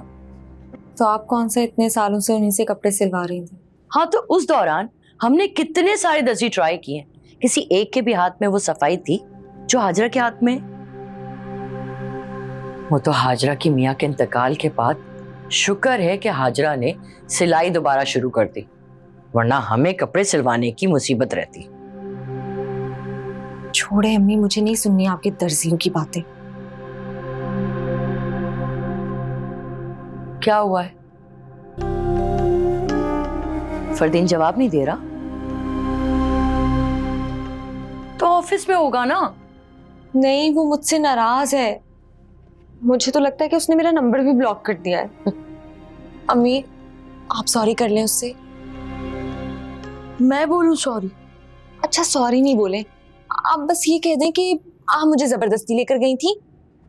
C: तो आप कौन सा इतने सालों से उन्हीं से कपड़े सिलवा रही थी?
D: हाँ तो उस दौरान हमने कितने सारे दर्जी ट्राई किए, किसी एक के भी हाथ में वो सफाई थी जो हाजरा के हाथ में। वो तो हाजरा की मियाँ के इंतकाल के बाद शुक्र है कि हाजरा ने सिलाई दोबारा शुरू कर दी, वरना हमें कपड़े सिलवाने की मुसीबत रहती।
C: छोड़े अम्मी, मुझे नहीं सुननी आपके दर्जियों की बातें।
D: क्या हुआ है? फरदीन जवाब नहीं दे रहा? तो ऑफिस में होगा ना।
C: नहीं, वो मुझसे नाराज है। मुझे तो लगता है कि उसने मेरा नंबर भी ब्लॉक कर दिया है। अम्मी आप सॉरी कर लें उससे।
D: मैं बोलूं सॉरी?
C: अच्छा सॉरी नहीं बोले, आप बस ये कह दें कि आप मुझे जबरदस्ती लेकर गई थी,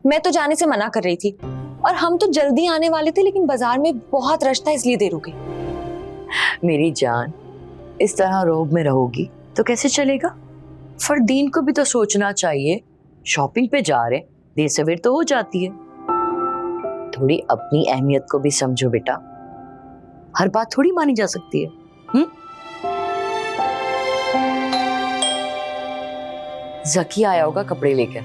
C: मैं तो जाने से मना कर रही थी और हम तो जल्दी आने वाले थे लेकिन बाजार में बहुत रश था इसलिए देर हो गई।
D: मेरी जान, इस तरह रोब में रहोगी तो कैसे चलेगा? फरदीन को भी तो सोचना चाहिए, शॉपिंग पे जा रहे, देर सवेर तो हो जाती है। थोड़ी अपनी अहमियत को भी समझो बेटा, हर बात थोड़ी मानी जा सकती है। जकी आया होगा कपड़े लेकर,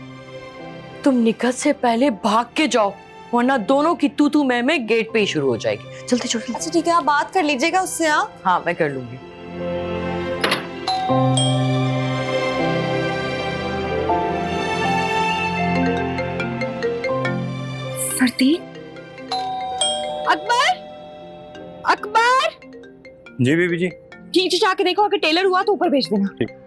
D: तुम निकट से पहले भाग के जाओ वरना दोनों की तू मैं गेट पे ही शुरू हो जाएगी। जल्दी जल्दी।
C: अच्छा ठीक है, आप बात कर लीजिएगा उससे।
D: हाँ मैं कर लूंगी।
C: फरदीन, अकबर, अकबर।
L: जी बीबी जी।
C: नीचे जाके देखो, अगर टेलर हुआ तो ऊपर भेज देना।
L: ठीक।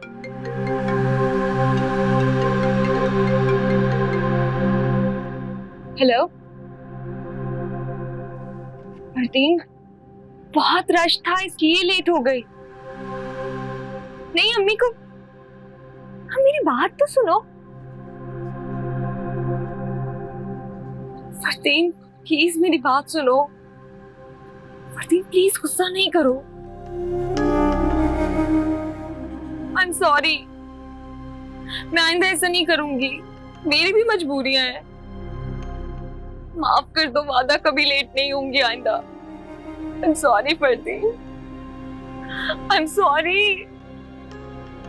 C: हेलो फरदीन, बहुत रश था इसलिए लेट हो गई। नहीं अम्मी को, हम मेरी बात तो सुनो। फरदीन प्लीज मेरी बात सुनो। फरदीन प्लीज गुस्सा नहीं करो। आई एम सॉरी, मैं आइंदा ऐसा नहीं करूंगी, मेरी भी मजबूरियां हैं। माफ कर दो, वादा कभी लेट नहीं होंगी आइंदा। I am sorry Fardeen, I am sorry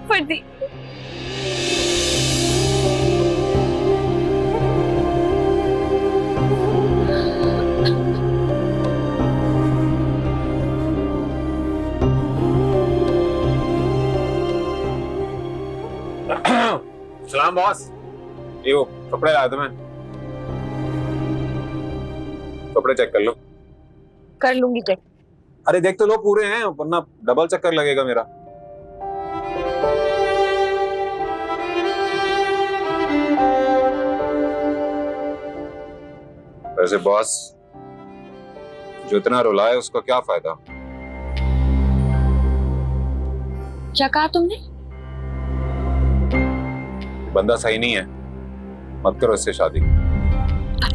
C: Fardeen.
G: सलाम बॉस, ये वो कपड़े लाया था मैं, कपड़े चेक कर लो।
C: कर लूंगी चेक।
G: अरे देख तो लो पूरे हैं, वरना डबल चक्कर लगेगा मेरा। वैसे बॉस, जो इतना रुलाए उसका क्या फायदा?
C: क्या कहा तुमने?
G: बंदा सही नहीं है, मत करो इससे शादी।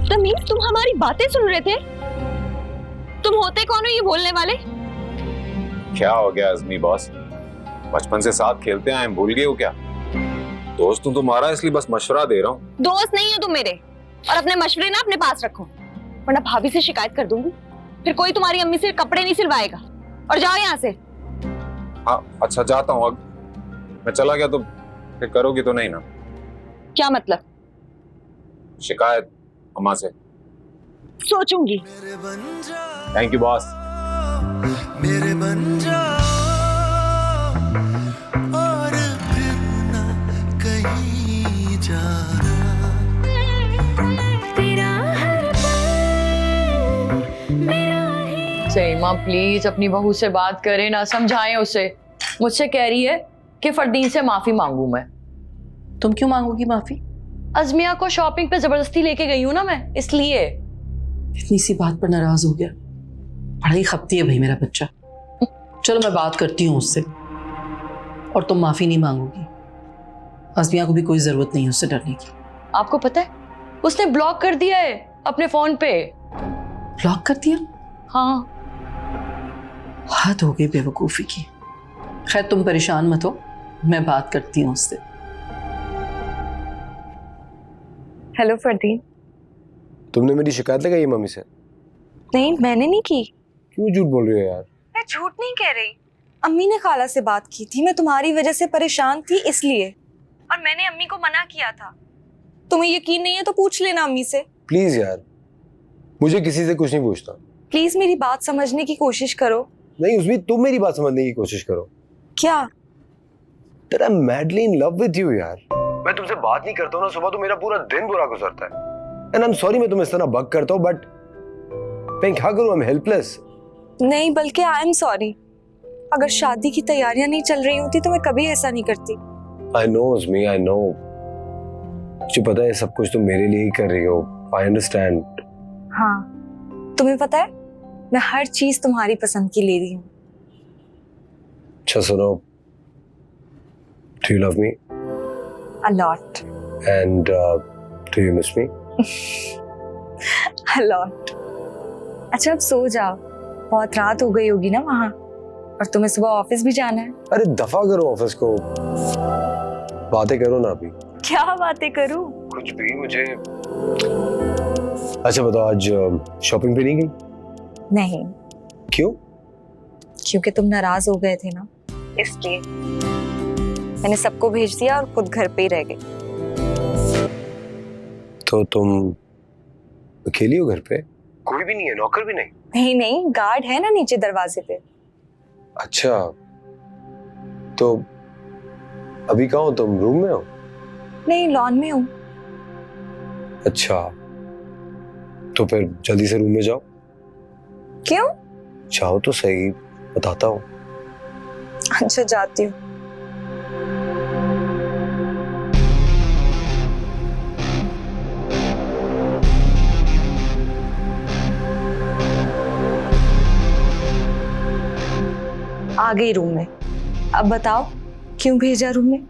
C: तमीज, तुम हमारी बातें सुन रहे थे? तुम होते कौन हो ये बोलने वाले?
G: क्या हो गया अजमी बॉस, बचपन से साथ खेलते आए, भूल गए हो क्या? दोस्त हूं तुम्हारा, इसलिए बस मशवरा दे रहा हूँ।
C: दोस्त नहीं हो तुम मेरे, और अपने मशवरे ना अपने पास रखो, वरना भाभी से शिकायत कर दूंगी। फिर कोई तुम्हारी अम्मी से कपड़े नहीं सिलवाएगा। और जाओ यहाँ से।
G: हाँ अच्छा जाता हूँ। अब मैं चला गया तो फिर करोगी तो नहीं ना?
C: क्या मतलब?
G: शिकायत अम्मा से।
C: सोचूंगी।
G: Thank you boss.
H: मेरे बन जाओ और फिर ना कहीं जाना।
I: तेरा हर पल मेरा ही।
D: सईमा प्लीज अपनी बहू से बात करें ना, समझाएं उसे। मुझसे कह रही है कि फरदीन से माफी मांगू मैं।
M: तुम क्यों मांगोगी माफी?
D: अजमिया को शॉपिंग पे जबरदस्ती लेके गई हूँ ना मैं, इसलिए।
M: इतनी सी बात पर नाराज हो गया? पढ़ाई खपती है भाई मेरा बच्चा। चलो मैं बात करती हूँ उससे, और तुम माफी नहीं मांगोगी। अजमिया को भी कोई जरूरत नहीं है उससे डरने की।
D: आपको पता है उसने ब्लॉक कर दिया है अपने फोन पे।
M: ब्लॉक कर दिया?
D: हाँ।
M: हद हो गई बेवकूफी की। खैर तुम परेशान मत हो, मैं बात करती हूँ उससे।
C: हेलो फरदीन।
E: तुमने मेरी शिकायत लगाई है मम्मी से?
C: नहीं, मैंने नहीं की।
E: क्यों झूठ बोल रही हो यार?
C: मैं झूठ नहीं कह रही। अम्मी ने खाला से बात की थी, मैं तुम्हारी वजह से परेशान थी इसलिए, और मैंने अम्मी को मना किया था। तुम्हें यकीन नहीं है तो पूछ लेना अम्मी से।
E: प्लीज यार, मुझे किसी से कुछ नहीं पूछता।
C: प्लीज मेरी बात समझने की कोशिश करो।
E: नहीं उसमें तुम मेरी बात समझने की कोशिश करो।
C: क्या?
E: I am madly in love with you यार। मैं तुमसे बात नहीं करता हूँ ना सुबह तो मेरा पूरा दिन बुरा गुजरता है। एंड आई एम सॉरी मैं तुम्हें इस तरह बग करता हूँ, बट मैं क्या करूँ? I am helpless.
C: नहीं, बल्कि आई एम सॉरी। अगर शादी की तैयारियां नहीं चल रही होती तो मैं कभी ऐसा नहीं करती।
E: I know Usmi, I know. मुझे पता है सब कुछ तुम मेरे लिए ही कर रही हो। I understand.
C: हाँ, तुम्हें पता है मैं हर चीज तुम्हारी पसंद की ले रही हूँ।
E: अच्छा सुनो, do you love me?
C: A lot.
E: And do you miss me?
C: A lot. अच्छा अब सो जाओ, बहुत रात हो गई होगी ना वहाँ, और तुम्हें सुबह ऑफिस भी जाना है।
E: अरे दफा करो ऑफिस को, बातें करो ना अभी।
C: क्या बातें करूँ?
E: कुछ भी मुझे। अच्छा बताओ, आज शॉपिंग पे नहीं गई?
C: नहीं।
E: क्यों?
C: क्योंकि तुम नाराज हो गए थे ना, इसलिए मैंने सबको भेज दिया और खुद घर पे ही रह गई।
E: तो तुम अकेली हो घर पे? कोई भी नहीं है? नौकर भी नहीं?
C: नहीं नहीं, गार्ड है ना नीचे दरवाजे पे।
E: अच्छा, तो अभी कहाँ हो तुम? रूम में हो?
C: नहीं, लॉन में हूँ।
E: अच्छा, तो फिर जल्दी से रूम में जाओ।
C: क्यों?
E: जाओ तो सही, बताता हूँ।
C: अच्छा जाती हूँ। आ गई रूम में। अब बताओ क्यों भेजा रूम में?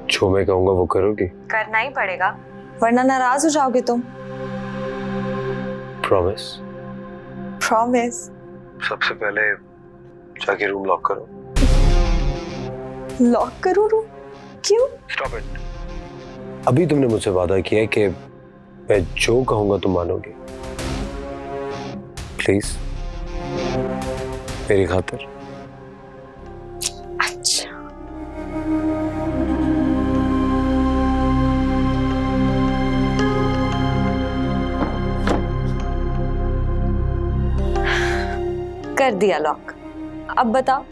E: जो मैं कहूँगा वो करोगी?
C: करना ही पड़ेगा, वरना नाराज हो जाओगे तुम।
E: प्रॉमिस?
C: प्रॉमिस।
E: सबसे पहले जाके रूम लॉक करो।
C: लॉक करो रूम? क्यों?
E: Stop it. अभी तुमने मुझसे वादा किया है कि मैं जो कहूँगा तुम मानोगी। प्लीज, मेरी खातिर।
C: अच्छा। कर दिया लॉक। अब बताओ।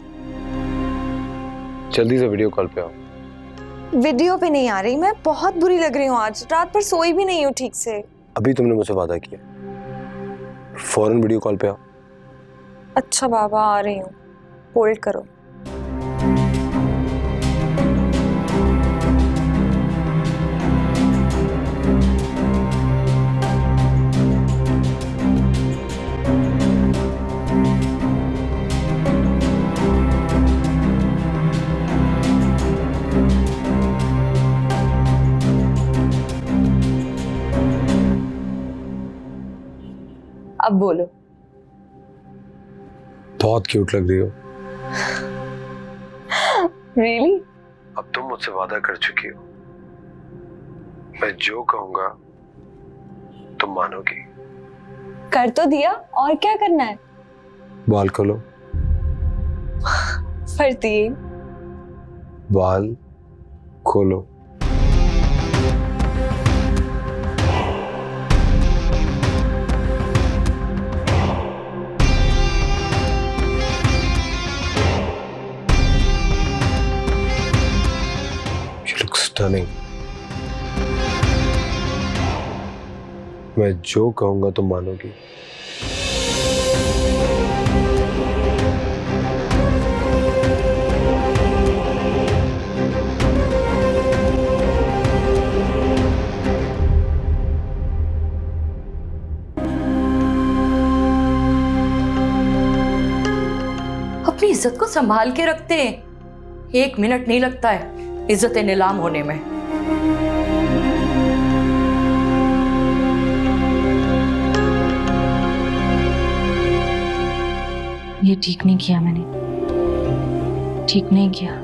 E: जल्दी से वीडियो कॉल पे आओ।
C: वीडियो पे नहीं आ रही, मैं बहुत बुरी लग रही हूँ आज, रात भर सोई भी नहीं हूँ ठीक से।
E: अभी तुमने मुझसे वादा किया, फौरन वीडियो कॉल पे आओ।
C: अच्छा बाबा, आ रही हूँ, होल्ड करो। अब बोलो।
E: बहुत क्यूट लग रही हो।
C: रियली?
E: अब तुम मुझसे वादा कर चुकी हो, मैं जो कहूंगा तुम मानोगी।
C: कर तो दिया, और क्या करना है?
E: बाल खोलो।
C: फरदीन,
E: बाल खोलो। You look stunning. मैं जो कहूंगा तुम मानोगी।
D: अपनी इज्जत को संभाल के रखते हैं, 1 मिनट नहीं लगता है इज्जतें नीलाम होने में।
C: ये ठीक नहीं किया मैंने, ठीक नहीं किया।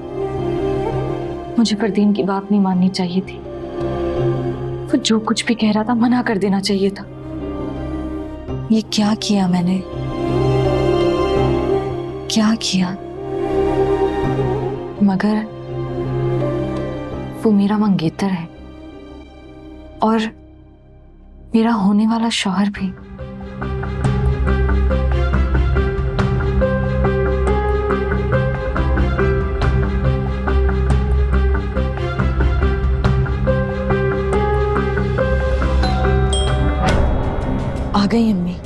C: मुझे फरदीन की बात नहीं माननी चाहिए थी। वो जो कुछ भी कह रहा था मना कर देना चाहिए था। ये क्या किया मैंने, क्या किया? मगर वो मेरा मंगेतर है और मेरा होने वाला शौहर भी। आ गई अम्मी।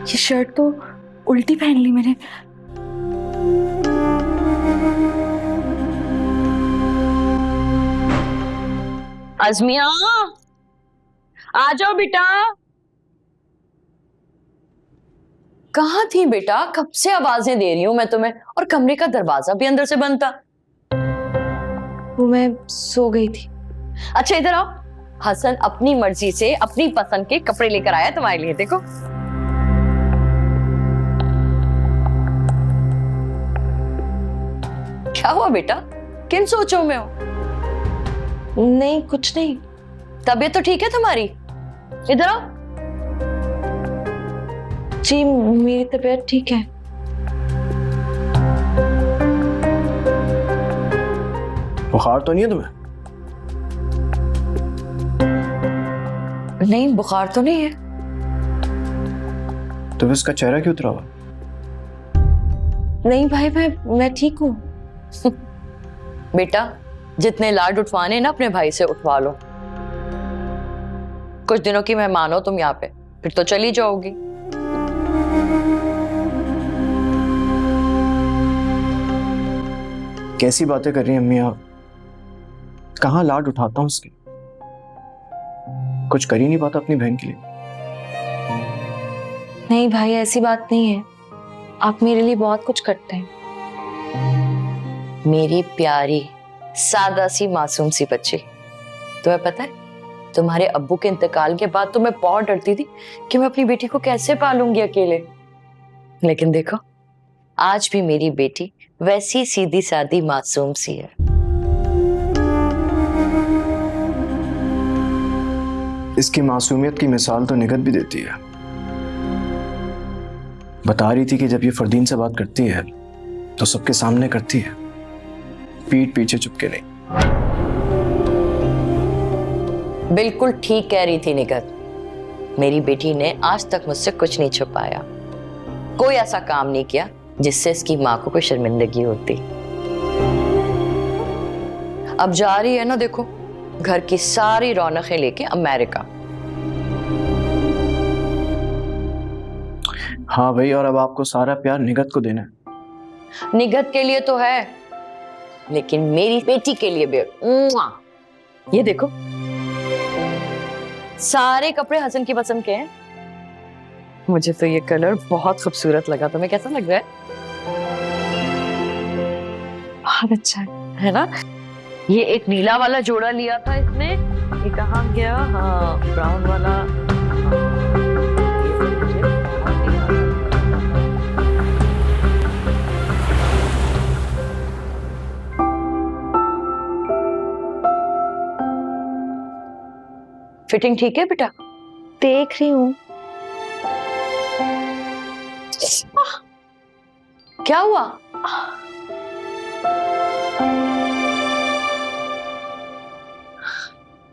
C: ये शर्ट तो उल्टी पहन ली मैंने।
D: अज़मिया, आ जाओ बेटा। कहाँ थी बेटा? कब से आवाजें दे रही हूँ मैं तुम्हें, और कमरे का दरवाजा भी अंदर से बंद था।
C: वो मैं सो गई थी।
D: अच्छा इधर आओ। हसन अपनी मर्जी से अपनी पसंद के कपड़े लेकर आया तुम्हारे लिए, देखो। क्या हुआ बेटा, किन सोचों में हो?
C: नहीं कुछ नहीं।
D: तबीयत तो ठीक है तुम्हारी? इधर आओ।
C: जी मेरी तबीयत ठीक है।
L: बुखार तो नहीं है तुम्हें?
D: नहीं बुखार तो नहीं है।
L: तो इसका चेहरा क्यों उतरा हुआ?
C: नहीं भाई मैं ठीक हूँ।
D: बेटा जितने लाड उठवाने ना अपने भाई से उठवा लो। कुछ दिनों की मेहमान हो तुम यहाँ पे, फिर तो चली जाओगी।
L: कैसी बातें कर रही हैं अम्मी आप? कहाँ लाड उठाता हूँ उसके? कुछ कर ही नहीं पाता अपनी बहन के लिए।
C: नहीं भाई ऐसी बात नहीं है, आप मेरे लिए बहुत कुछ करते हैं।
D: मेरी प्यारी सादा सी मासूम सी बच्ची, तुम्हें पता है तुम्हारे अब्बू के इंतकाल के बाद तो मैं बहुत डरती थी कि मैं अपनी बेटी को कैसे पालूंगी अकेले। लेकिन देखो आज भी मेरी बेटी वैसी सीधी सादी मासूम सी है।
L: इसकी मासूमियत की मिसाल तो निगत भी देती है। बता रही थी कि जब ये फरदीन से बात करती है तो सबके सामने करती है, पीठ पीछे चुपके नहीं।
D: बिल्कुल ठीक कह रही थी निगत। मेरी बेटी ने आज तक मुझसे कुछ नहीं छुपाया, कोई ऐसा काम नहीं किया जिससे इसकी माँ को कोई शर्मिंदगी होती। अब जा रही है ना, देखो घर की सारी रौनकें लेके अमेरिका।
L: हाँ भाई, और अब आपको सारा प्यार निगत को देना है।
D: निगत के लिए तो है, लेकिन मेरी बेटी के लिए भी। ये देखो, सारे कपड़े हसन की पसंद के हैं। मुझे तो ये कलर बहुत खूबसूरत लगा। तुम्हें कैसा लग रहा है? बहुत अच्छा है ना? ये एक नीला वाला जोड़ा लिया था इसने, ये कहाँ गया? हाँ, ब्राउन वाला। फिटिंग ठीक है बेटा? देख रही हूँ। क्या हुआ?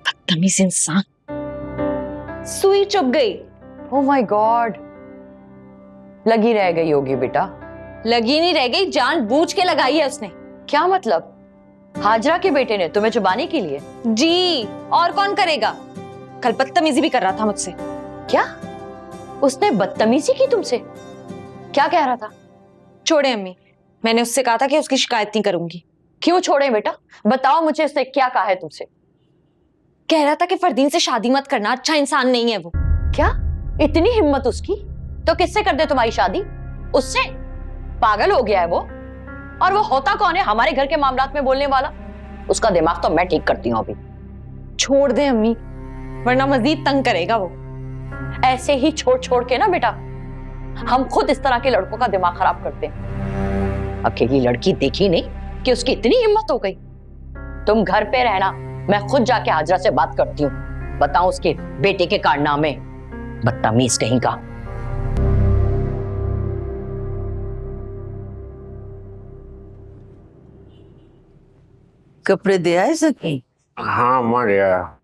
D: बदतमीज इंसान। सुई चुभ गई। ओह माय गॉड, लगी रह गई होगी बेटा।
C: लगी नहीं रह गई, जानबूझ के लगाई है उसने।
D: क्या मतलब? हाजरा के बेटे ने तुम्हें चुबाने के लिए?
C: जी, और कौन करेगा? कल बदतमीजी भी कर रहा था मुझसे।
D: क्या उसने बदतमीजी की तुमसे? क्या कह रहा था?
C: छोड़े अम्मी, मैंने उससे कहा था कि उसकी शिकायत नहीं करूंगी।
D: क्यों छोड़े बेटा? बताओ मुझे, उसने क्या कहा है तुमसे?
C: कह रहा था कि फरदीन से शादी मत करना, अच्छा इंसान नहीं है वो।
D: क्या इतनी हिम्मत उसकी? तो किससे कर दे तुम्हारी शादी? उससे? पागल हो गया है वो। और वो होता कौन है हमारे घर के मामलात में बोलने वाला? उसका दिमाग तो मैं ठीक करती हूँ अभी।
C: छोड़ दे अम्मी, वरना मजीद तंग करेगा वो।
D: ऐसे ही छोड़ छोड़ के ना बेटा, हम खुद इस तरह के लड़कों का दिमाग खराब करते हैं। अकेली लड़की देखी नहीं कि उसकी इतनी हिम्मत हो गई। तुम घर पे रहना, मैं खुद जाके हाजरा से बात करती हूँ, बताऊं उसके बेटे के कारनामे। बदतमीज कहीं का।
F: कपड़े दे आए जकी?
G: हाँ अम्मा गया।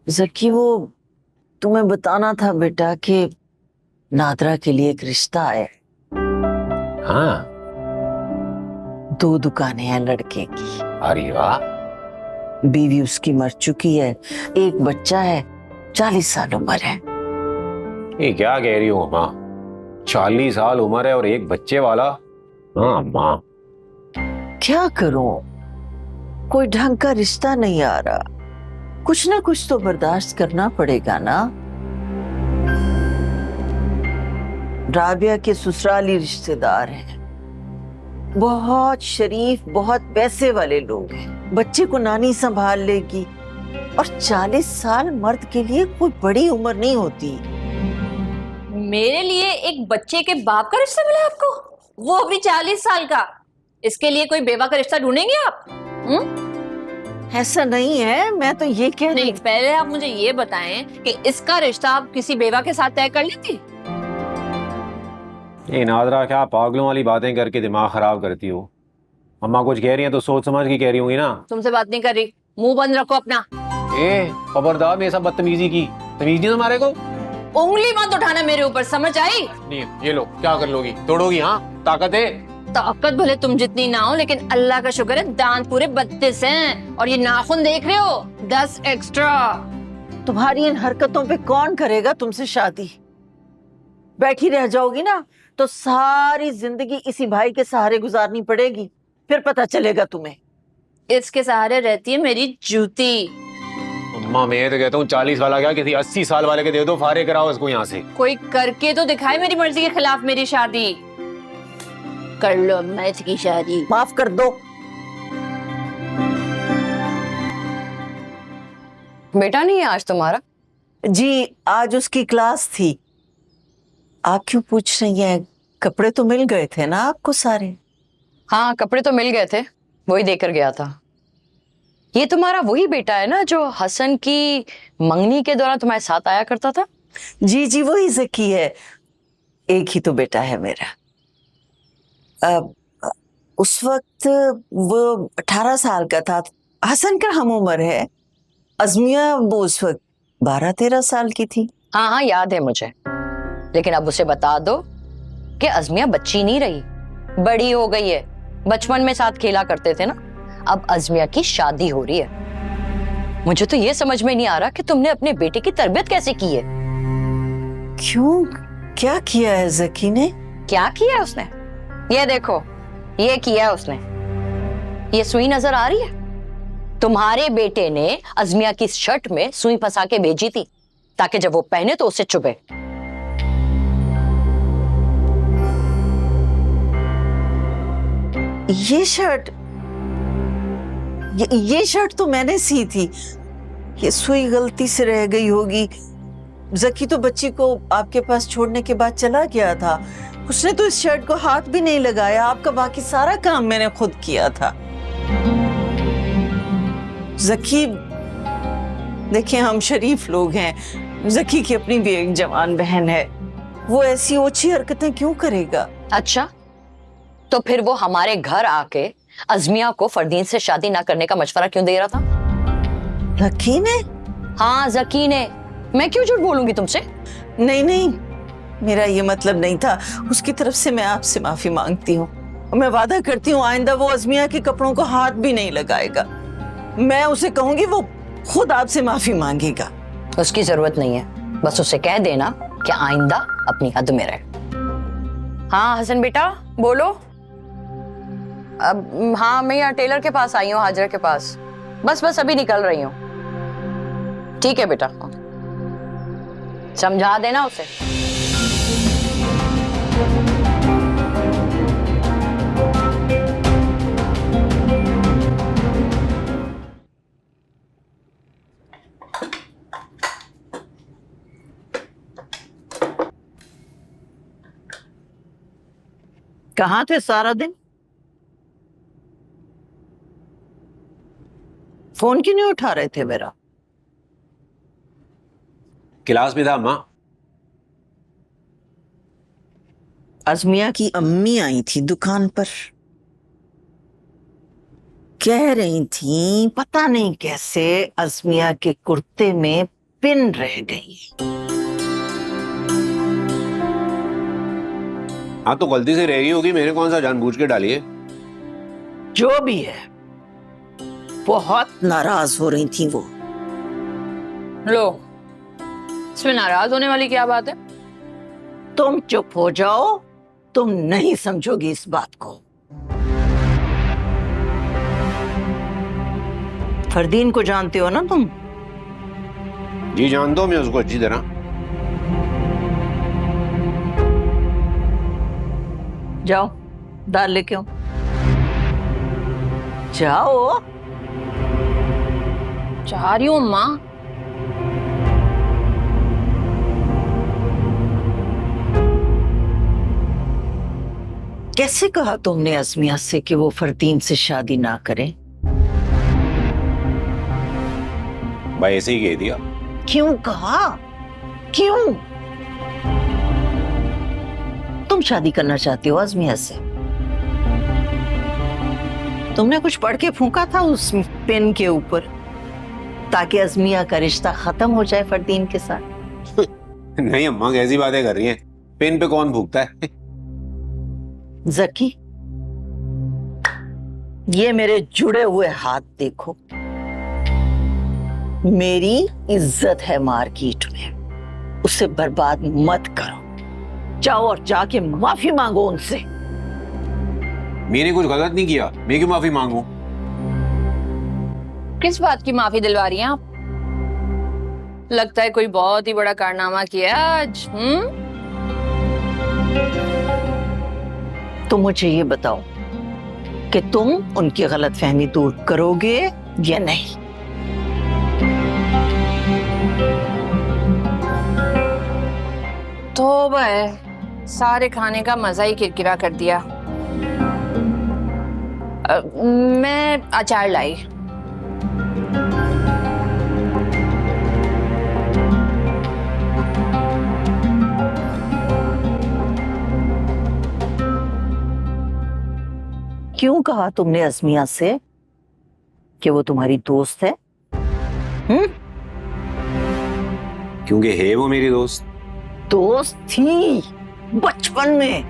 F: जकी, वो तुम्हें बताना था बेटा कि नादरा के लिए एक रिश्ता आया।
G: हाँ,
F: 2 दुकानें हैं लड़के की।
G: अरे वाह।
F: बीवी उसकी मर चुकी है, एक बच्चा है, 40 साल उम्र है।
G: ये क्या कह रही हो अम्मा? 40 साल उम्र है और एक बच्चे वाला? हाँ अम्मा।
F: क्या करूं, कोई ढंग का रिश्ता नहीं आ रहा। कुछ ना कुछ तो बर्दाश्त करना पड़ेगा ना। राबिया के ससुराली रिश्तेदार हैं, बहुत शरीफ, बहुत पैसे वाले लोग हैं। बच्चे को नानी संभाल लेगी, और 40 साल मर्द के लिए कोई बड़ी उम्र नहीं होती।
B: मेरे लिए एक बच्चे के बाप का रिश्ता मिला आपको, वो भी 40 साल का। इसके लिए कोई बेवा का रिश्ता ढूंढेंगे आप?
F: ऐसा नहीं है, मैं तो ये कह
B: नहीं, पहले आप मुझे ये बताएं कि इसका रिश्ता आप किसी बेवा के साथ तय कर लेती?
G: ये नादरा, क्या पागलों वाली बातें करके दिमाग खराब करती हो? अम्मा कुछ कह रही हैं तो सोच समझ के कह रही होंगी ना।
B: तुमसे बात नहीं कर रही, मुंह बंद रखो अपना।
G: खबरदार मेरे साथ बदतमीजी की। तमीज नहीं तुम्हारे को?
B: उंगली मत उठाना मेरे ऊपर, समझ आई?
G: नहीं, ये लो, क्या कर लोगी? तोड़ोगी? हाँ, ताकत है।
B: ताकत भले तुम जितनी ना हो, लेकिन अल्लाह का शुक्र है दांत पूरे 32 हैं, और ये नाखून देख रहे हो, 10 एक्स्ट्रा।
F: तुम्हारी इन हरकतों पे कौन करेगा तुमसे शादी? बैठी रह जाओगी ना तो सारी जिंदगी इसी भाई के सहारे गुजारनी पड़ेगी, फिर पता चलेगा तुम्हें।
B: इसके सहारे रहती है मेरी जूती।
G: अम्मा मैं तो कहता हूँ 40 वाला क्या, किसी 80 साल वाले के दे दो, फारे कराओ इसको यहाँ से।
B: कोई करके तो दिखाए मेरी मर्जी के खिलाफ मेरी शादी। कर लो मैं इसकी शादी।
F: माफ कर दो।
D: बेटा नहीं है आज तुम्हारा?
F: जी, आज उसकी क्लास थी। आप क्यों पूछ रही हैं? कपड़े तो मिल गए थे ना आपको सारे?
D: हाँ, कपड़े तो मिल गए थे, वही देकर गया था। ये तुम्हारा वही बेटा है ना जो हसन की मंगनी के दौरान तुम्हारे साथ आया करता था?
F: जी जी, वही जकी है। एक ही तो बेटा है मेरा। उस वक्त वो 18 साल का था। हसन का हम उम्र है। अज़मिया वो उस वक्त 12-13 साल की थी।
D: हाँ हाँ, याद है मुझे। लेकिन अब उसे बता दो कि अज़मिया बच्ची नहीं रही, बड़ी हो गई है। बचपन में साथ खेला करते थे ना, अब अज़मिया की शादी हो रही है। मुझे तो ये समझ में नहीं आ रहा कि तुमने अपने बेटे की तरबियत कैसे की है।
F: क्यों, क्या किया है जकी ने?
D: क्या किया है उसने? ये देखो, ये किया है उसने। ये सुई नजर आ रही है? तुम्हारे बेटे ने अज़मिया की शर्ट में सुई फंसा के भेजी थी ताकि जब वो पहने तो उसे चुभे।
F: ये शर्ट ये शर्ट तो मैंने सी थी। ये सुई गलती से रह गई होगी। जकी तो बच्ची को आपके पास छोड़ने के बाद चला गया था। उसने तो इस शर्ट को हाथ भी नहीं लगाया। आपका बाकी सारा काम मैंने खुद किया था। जकी, देखिए हम शरीफ लोग हैं। जकी की अपनी भी एक जवान बहन है। वो ऐसी ओछी हरकतें क्यों करेगा?
D: अच्छा, तो फिर वो हमारे घर आके अज़मिया को फरदीन से शादी ना करने का मशवरा क्यों दे रहा था?
F: जकी ने?
D: हाँ, जकी ने। मैं क्यों झूठ बोलूंगी तुमसे?
F: नहीं नहीं, मेरा ये मतलब नहीं था। उसकी तरफ से मैं आपसे माफी मांगती हूँ। मैं वादा करती हूँ आइंदा वो अज़मिया के कपड़ों को हाथ भी नहीं लगाएगा। मैं उसे कहूंगी, वो खुद आपसे माफी मांगेगा।
D: उसकी जरूरत नहीं है, बस उसे कह देना कि आइंदा अपनी हद में रहे। हाँ हसन बेटा, बोलो। अब हाँ, मैं यहाँ टेलर के पास आई हूँ, हाजरा के पास। बस अभी निकल रही हूँ। ठीक है बेटा, समझा देना उसे।
F: कहाँ थे सारा दिन? फोन क्यों नहीं उठा रहे थे मेरा?
G: क्लास में था अम्मा।
F: अज़मिया की अम्मी आई थी दुकान पर। कह रही थी पता नहीं कैसे अज़मिया के कुर्ते में पिन रह गई।
G: हाँ तो गलती से रह गई होगी, मैंने कौन सा जानबूझ के डाली है।
F: जो भी है, बहुत नाराज हो रही थी वो।
B: लो, इसमें नाराज होने वाली क्या बात है?
F: तुम चुप हो जाओ, तुम नहीं समझोगी इस बात को। फरदीन को जानते हो ना तुम?
G: जी जानता हूं मैं उसको अच्छी तरह।
F: जाओ दाल लेके आओ। जाओ।
B: जा रही हूँ माँ।
F: कैसे कहा तुमने अज़मिया से कि वो फरदीन से शादी ना करे?
G: भाई ऐसे ही कह दिया।
F: क्यों कहा? क्यों? तुम शादी करना चाहती हो अज़मिया से? तुमने कुछ पढ़ के फूंका था उस पेन के ऊपर ताकि अज़मिया का रिश्ता खत्म हो जाए फरदीन के साथ?
G: नहीं अम्मा, कैसी बातें कर रही हैं? पेन पे कौन भूखता है?
F: जकी, ये मेरे जुड़े हुए हाथ देखो। मेरी इज्जत है मार्केट में, उसे बर्बाद मत करो। जाओ और जाके माफी मांगो उनसे।
G: मैंने कुछ गलत नहीं किया, मैं क्यों माफी मांगू?
B: किस बात की माफी दिलवा रही हैं आप? लगता है कोई बहुत ही बड़ा कारनामा किया आज।
F: तो मुझे ये बताओ कि तुम उनकी गलतफहमी दूर करोगे या नहीं?
B: तौबा है, सारे खाने का मजा ही किरकिरा कर दिया। मैं अचार लाई।
F: क्यों कहा तुमने अज़मिया से कि वो तुम्हारी दोस्त है?
G: क्योंकि है वो मेरी दोस्त।
F: दोस्त थी बचपन में,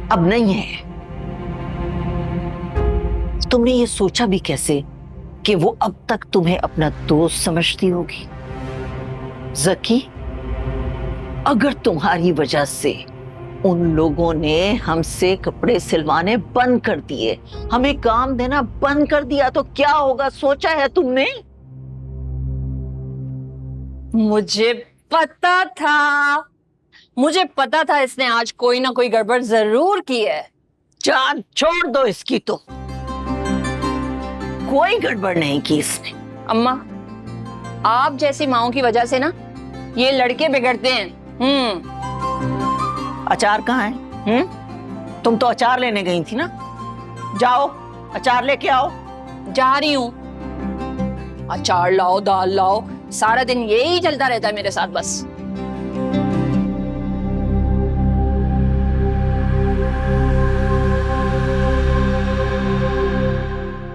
F: अब नहीं है। तुमने ये सोचा भी कैसे कि वो अब तक तुम्हें अपना दोस्त समझती होगी? जकी, अगर तुम्हारी वजह से उन लोगों ने हमसे कपड़े सिलवाने बंद कर दिए, हमें काम देना बंद कर दिया, तो क्या होगा सोचा है तुमने?
B: मुझे पता था इसने आज कोई ना कोई गड़बड़ जरूर की है।
F: जान छोड़ दो इसकी, तो कोई गड़बड़ नहीं की इसने।
B: अम्मा, आप जैसी माओं की वजह से ना ये लड़के बिगड़ते हैं।
F: अचार कहाँ है? तुम तो अचार लेने गई थी ना, जाओ अचार लेके आओ।
B: जा रही हूँ। अचार लाओ, दाल लाओ, सारा दिन यही चलता रहता है मेरे साथ बस।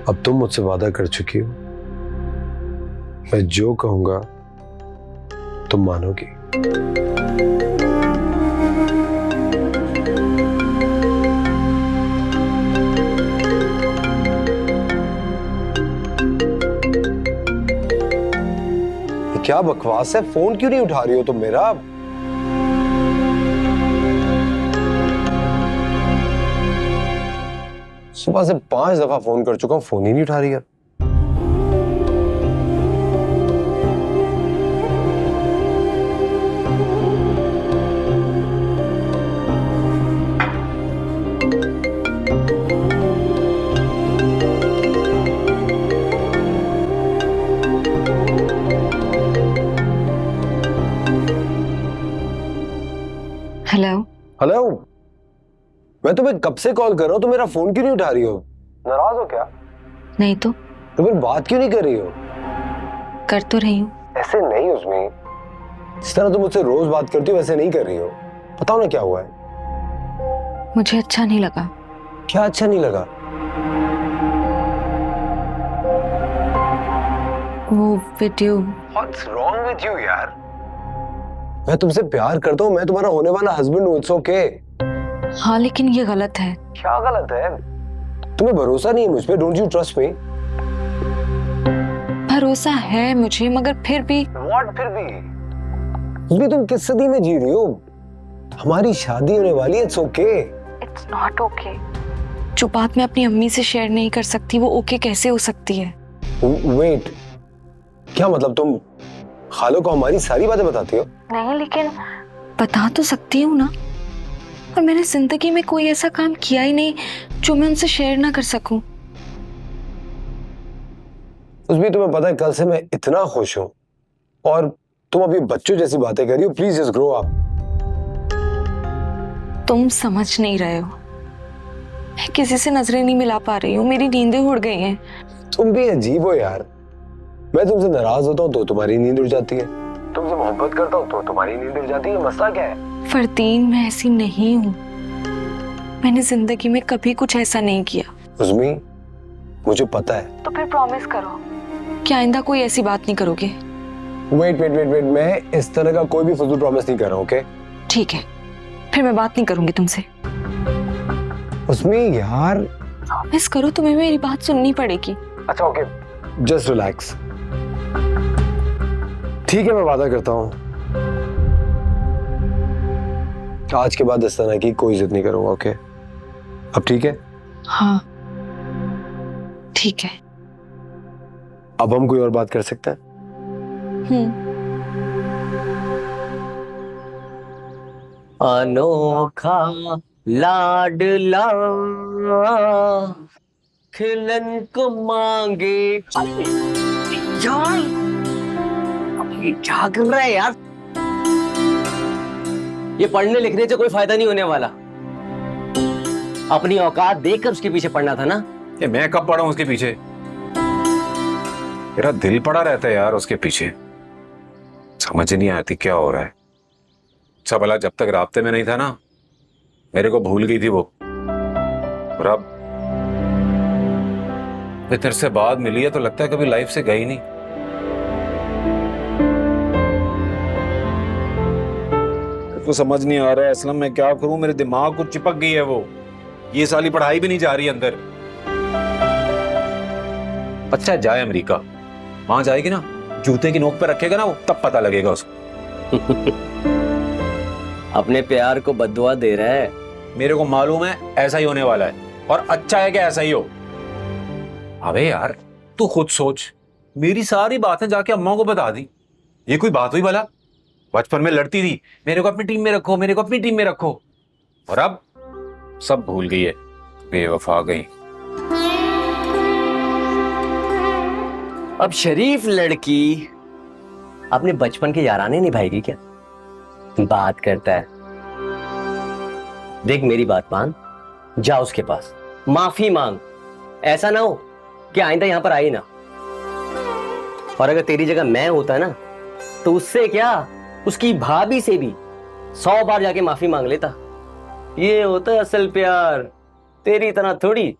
E: अब तुम मुझसे वादा कर चुकी हो, मैं जो कहूंगा तुम मानोगी। क्या बकवास है? फोन क्यों नहीं उठा रही हो तुम मेरा? सुबह से 5 दफा फोन कर चुका हूं, फोन ही नहीं उठा रही है।
A: हेलो
E: हेलो, मैं तुम्हें कब से कॉल कर रहा हूँ, तो मेरा फोन क्यों नहीं उठा रही हो? नाराज हो क्या?
A: नहीं तो
E: फिर बात क्यों नहीं कर रही हो?
A: कर तो रही हूँ।
E: ऐसे नहीं उसमें, जिस तरह तुम मुझसे रोज बात करती हो वैसे नहीं कर रही हो। बताओ ना क्या हुआ है?
A: मुझे अच्छा नहीं लगा।
E: क्या अच्छा नहीं लगा?
A: वो video.
E: What's wrong with you यार? मैं तुमसे प्यार करता हूँ, मैं तुम्हारा होने वाला हस्बैंड हूँ, इट्स ओके।
A: हाँ लेकिन ये गलत है।
E: क्या गलत है? तुम्हें भरोसा नहीं है मुझ पे? Don't you trust me?
A: भरोसा है मुझे, मगर फिर भी।
E: What फिर भी? उसमें तुम किस सदी में जी रही हो? हमारी शादी होने वाली है, it's okay.
A: It's not okay. जो बात मैं अपनी अम्मी से शेयर नहीं कर सकती वो ओके कैसे हो सकती है?
E: वेट, क्या मतलब तुम खालो को हमारी सारी बातें बताती हो?
A: नहीं, लेकिन बता तो सकती हूँ ना। और मैंने जिंदगी में कोई ऐसा काम किया ही नहीं जो मैं उनसे शेयर ना कर सकूं।
E: उसमें तुम्हें पता है कल से मैं इतना खुश हूं और तुम अभी बच्चों जैसी बातें कर रही हो। Please just grow up.
A: तुम समझ नहीं रहे हो, मैं किसी से नजरें नहीं मिला पा रही हूँ, मेरी नींदें उड़ गई हैं।
E: तुम भी अजीब हो यार। मैं तुमसे नाराज होता हूँ तो तुम्हारी नींद उड़ जाती है, तुमसे मोहब्बत करता हूँ तो तुम्हारी नींद उड़ जाती है। मसला क्या है?
A: फरदीन, मैं ऐसी नहीं हूँ। मैंने जिंदगी में कभी कुछ ऐसा नहीं किया।
E: उज़मी, मुझे पता है।
A: तो फिर प्रॉमिस करो कि आइंदा कोई ऐसी बात नहीं करोगे।
E: वेट वेट वेट वेट, मैं इस तरह का कोई भी फजूल प्रॉमिस नहीं कर रहा हूँ। ओके
A: ठीक है, फिर मैं बात नहीं करूंगी तुमसे।
E: उज़मी यार,
A: प्रॉमिस करो, तुम्हें मेरी बात सुननी पड़ेगी।
E: अच्छा ओके, जस्ट रिलैक्स। ठीक है, मैं वादा करता हूँ आज के बाद इस तरह की कोई जिद नहीं करूंगा। ओके, अब ठीक है?
A: हाँ ठीक है।
E: अब हम कोई और बात कर सकते हैं?
J: अनोखा लाडला खिलन को मांगे।
F: जान ये जाग रहा है यार।
J: ये पढ़ने लिखने से कोई फायदा नहीं होने वाला। अपनी औकात देखकर उसके पीछे पढ़ना था ना।
G: ये मैं कब पड़ा हूं उसके पीछे? मेरा दिल पड़ा रहता है यार उसके पीछे। समझ नहीं आती क्या हो रहा है। अच्छा भला जब तक राब्ते में नहीं था ना, मेरे को भूल गई थी वो। और अब तेरे से बाद मिली है तो लगता है कभी लाइफ से गई नहीं। तो समझ नहीं आ रहा है असलम, मैं क्या करूं? मेरे दिमाग को चिपक गई है वो। ये साली पढ़ाई भी नहीं जा रही अंदर। अच्छा जाए अमेरिका, वहां जाएगी ना, जूते की नोक पे रखेगा ना वो, तब पता लगेगा उसको।
J: अपने प्यार को बद्दुआ दे रहा है।
G: मेरे को मालूम है ऐसा ही होने वाला है, और अच्छा है कि ऐसा ही हो। अबे यार तू खुद सोच, मेरी सारी बातें जाके अम्मा को बता दी। ये कोई बात हुई भला? बचपन में लड़ती थी, मेरे को अपनी टीम में रखो, मेरे को अपनी टीम में रखो, और अब सब भूल गई है, बेवफा गई।
J: अब शरीफ लड़की अपने बचपन के याराने निभाएगी क्या? बात करता है। देख मेरी बात मान, जा उसके पास माफी मांग। ऐसा ना हो कि आइंदा यहां पर आई ना। और अगर तेरी जगह मैं होता ना तो उससे क्या, उसकी भाभी से भी 100 बार जाके माफी मांग लेता। ये होता है असल प्यार, तेरी तरह थोड़ी।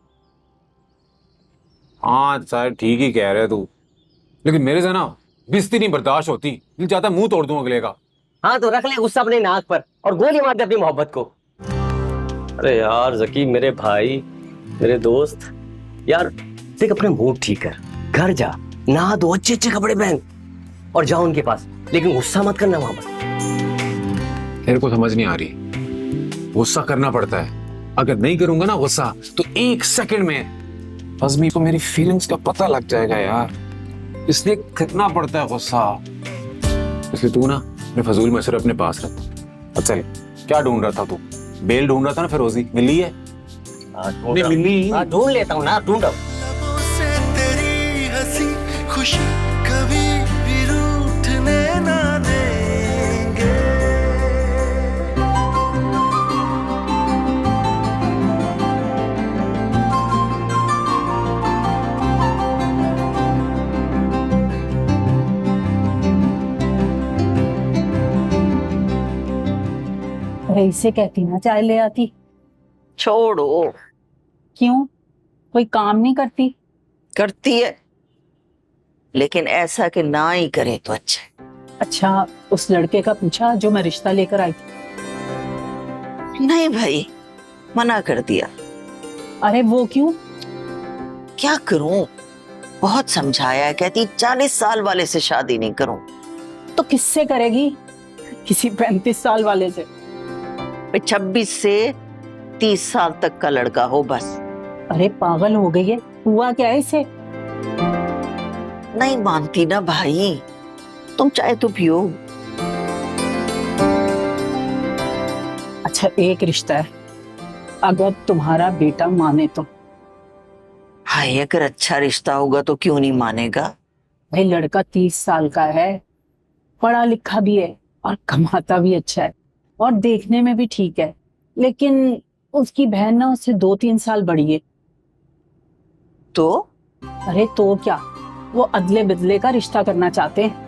G: हाँ शायद ठीक ही कह रहे तू, लेकिन मेरे से ना बिस्ती नहीं बर्दाश्त होती, दिल चाहता मुंह तोड़ दूं अगले का।
J: हाँ तो रख ले गुस्सा अपने नाक पर और गोली मार दे अपनी मोहब्बत को। अरे यार जकी, मेरे भाई, मेरे दोस्त, यार देख अपने मूड ठीक कर, घर जा, नहा दो, अच्छे अच्छे कपड़े पहन और जाओ उनके पास, लेकिन गुस्सा मत करना वहां पर।
G: तेरे को समझ नहीं आ रही, गुस्सा करना पड़ता है। अगर नहीं करूंगा ना गुस्सा तो 1 सेकंड में अज़मी को मेरी फीलिंग्स का पता लग जाएगा यार, इसलिए करना पड़ता है गुस्सा। इसलिए तू ना अपने फजूल मशवरे अपने पास रख। अच्छा क्या ढूंढ रहा था तू? बेल ढूंढ रहा था ना फिरोजी, मिली है? नहीं मिली।
J: ढूंढ लेता हूँ ना, ढूंढ।
H: लबों से तेरी हंसी खुशी कभी भी रूठने ना देंगे।
N: अरे इसे कहती ना चाय ले आती।
F: छोड़ो।
N: क्यों, कोई काम नहीं करती?
F: करती है, लेकिन ऐसा कि ना ही करे तो अच्छा है।
N: अच्छा, उस लड़के का पूछा जो मैं रिश्ता लेकर आई थी?
F: नहीं भाई, मना कर दिया।
N: अरे वो क्यों?
F: क्या करूं, बहुत समझाया, कहती 40 साल वाले से शादी नहीं करूं।
N: तो किससे करेगी? किसी 35 साल वाले से।
F: 26 से 30 साल तक का लड़का हो बस।
N: अरे पागल हो गई है, हुआ क्या है इसे?
F: नहीं मानती ना भाई, तुम चाहे तो पियो।
N: अच्छा एक रिश्ता है, अगर तुम्हारा बेटा माने तो।
F: हाय, अगर अच्छा रिश्ता होगा तो क्यों नहीं मानेगा?
N: भाई लड़का 30 साल का है, पढ़ा लिखा भी है और कमाता भी अच्छा है और देखने में भी ठीक है, लेकिन उसकी बहन ना उससे 2-3 साल बड़ी है।
F: तो?
N: अरे तो क्या, वो अदले बदले का रिश्ता करना चाहते हैं।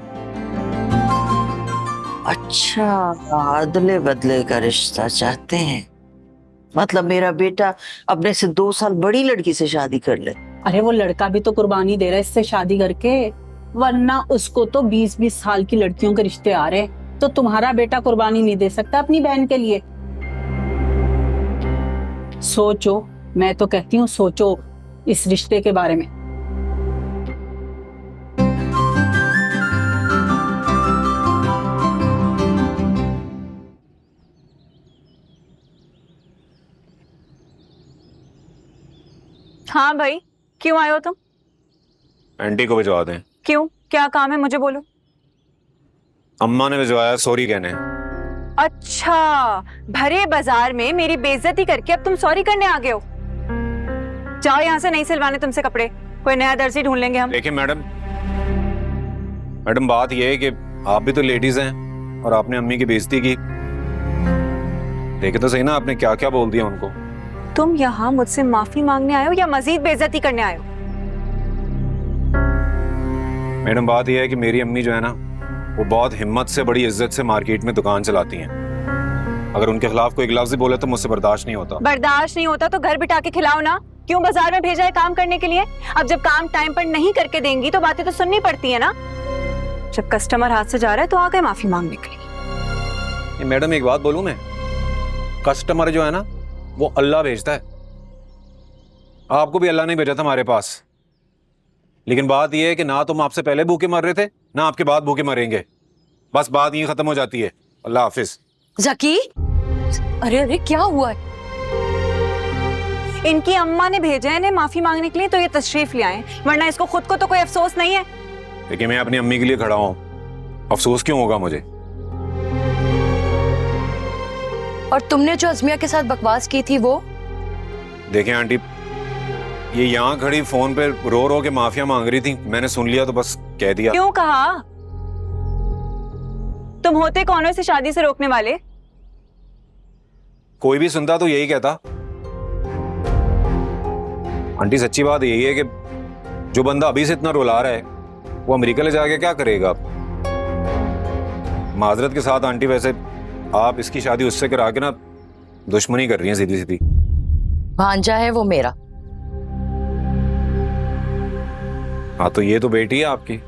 F: अच्छा, अदले बदले का रिश्ता चाहते हैं, मतलब मेरा बेटा अपने से 2 साल बड़ी लड़की से शादी कर ले।
N: अरे वो लड़का भी तो कुर्बानी दे रहा है इससे शादी करके, वरना उसको तो 20-20 साल की लड़कियों के रिश्ते आ रहे हैं, तो तुम्हारा बेटा कुर्बानी नहीं दे सकता अपनी बहन के लिए? सोचो, मैं तो कहती हूँ सोचो इस रिश्ते के बारे में।
C: हाँ भाई, क्यों आए हो तुम?
G: आंटी को भिजवा दें।
C: क्यों, क्या काम है मुझे बोलो।
G: अम्मा ने भिजवाया सॉरी कहने।
C: अच्छा, भरे बाजार में मेरी बेइज्जती करके अब तुम सॉरी करने आ गए हो? जाओ यहाँ से, नहीं सिलवाने तुमसे कपड़े, कोई नया दर्जी ढूंढ लेंगे हम।
G: देखिए मैडम, बात यह है कि आप भी तो लेडीज हैं और आपने अम्मी की बेइज्जती की। देखे तो सही ना आपने क्या क्या बोल दिया उनको।
C: तुम यहाँ मुझसे माफी मांगने आए हो या मजीद बेइज्जती करने आए हो?
G: मैडम बात यह है कि मेरी अम्मी जो है ना, वो बहुत हिम्मत से बड़ी इज्जत से मार्केट में दुकान चलाती हैं। अगर उनके खिलाफ कोई लफ्ज़ बोले तो मुझसे बर्दाश्त नहीं होता।
C: बर्दाश्त नहीं होता तो घर बिठा के खिलाओ ना, क्यों बाजार में भेजा है काम करने के लिए? अब जब काम टाइम पर नहीं करके देंगी तो बातें तो सुननी पड़ती है ना। जब कस्टमर हाथ से जा रहा है तो आ गए माफी मांगने के लिए।
G: मैडम एक बात बोलूं मैं, कस्टमर जो है ना वो अल्लाह भेजता है। आपको भी अल्लाह ने भेजा था हमारे पास, लेकिन बात यह है कि ना तुम आपसे पहले भूखे मर रहे थे, ना आपके बाद भूखे मरेंगे। बस बात यही खत्म हो जाती है। अल्लाह हाफिज।
D: जकी, अरे अरे क्या हुआ है?
C: इनकी अम्मा ने भेजा है इन्हें माफी मांगने के लिए, तो ये तशरीफ ले आए, वरना इसको खुद को तो कोई अफसोस नहीं है।
G: देखिए मैं अपनी अम्मी के लिए खड़ा हूँ, अफसोस क्यों होगा मुझे?
D: और तुमने जो अज़मिया के साथ बकवास की थी वो?
G: देखिए आंटी, ये यहाँ खड़ी फोन पे रो रो के माफिया मांग रही थी, मैंने सुन लिया तो बस कह दिया।
C: क्यों कहा? तुम होते कौन हो इसे शादी से रोकने वाले?
G: कोई भी सुनता तो यही कहता। आंटी सच्ची बात यही है कि जो बंदा अभी से इतना रुला रहा है वो अमेरिका ले जाके क्या करेगा? माजरत के साथ आंटी, वैसे आप इसकी शादी उससे करा के ना दुश्मनी कर रही हैं सीधी सीधी।
D: भांजा है वो मेरा।
G: हाँ तो ये तो बेटी है आपकी।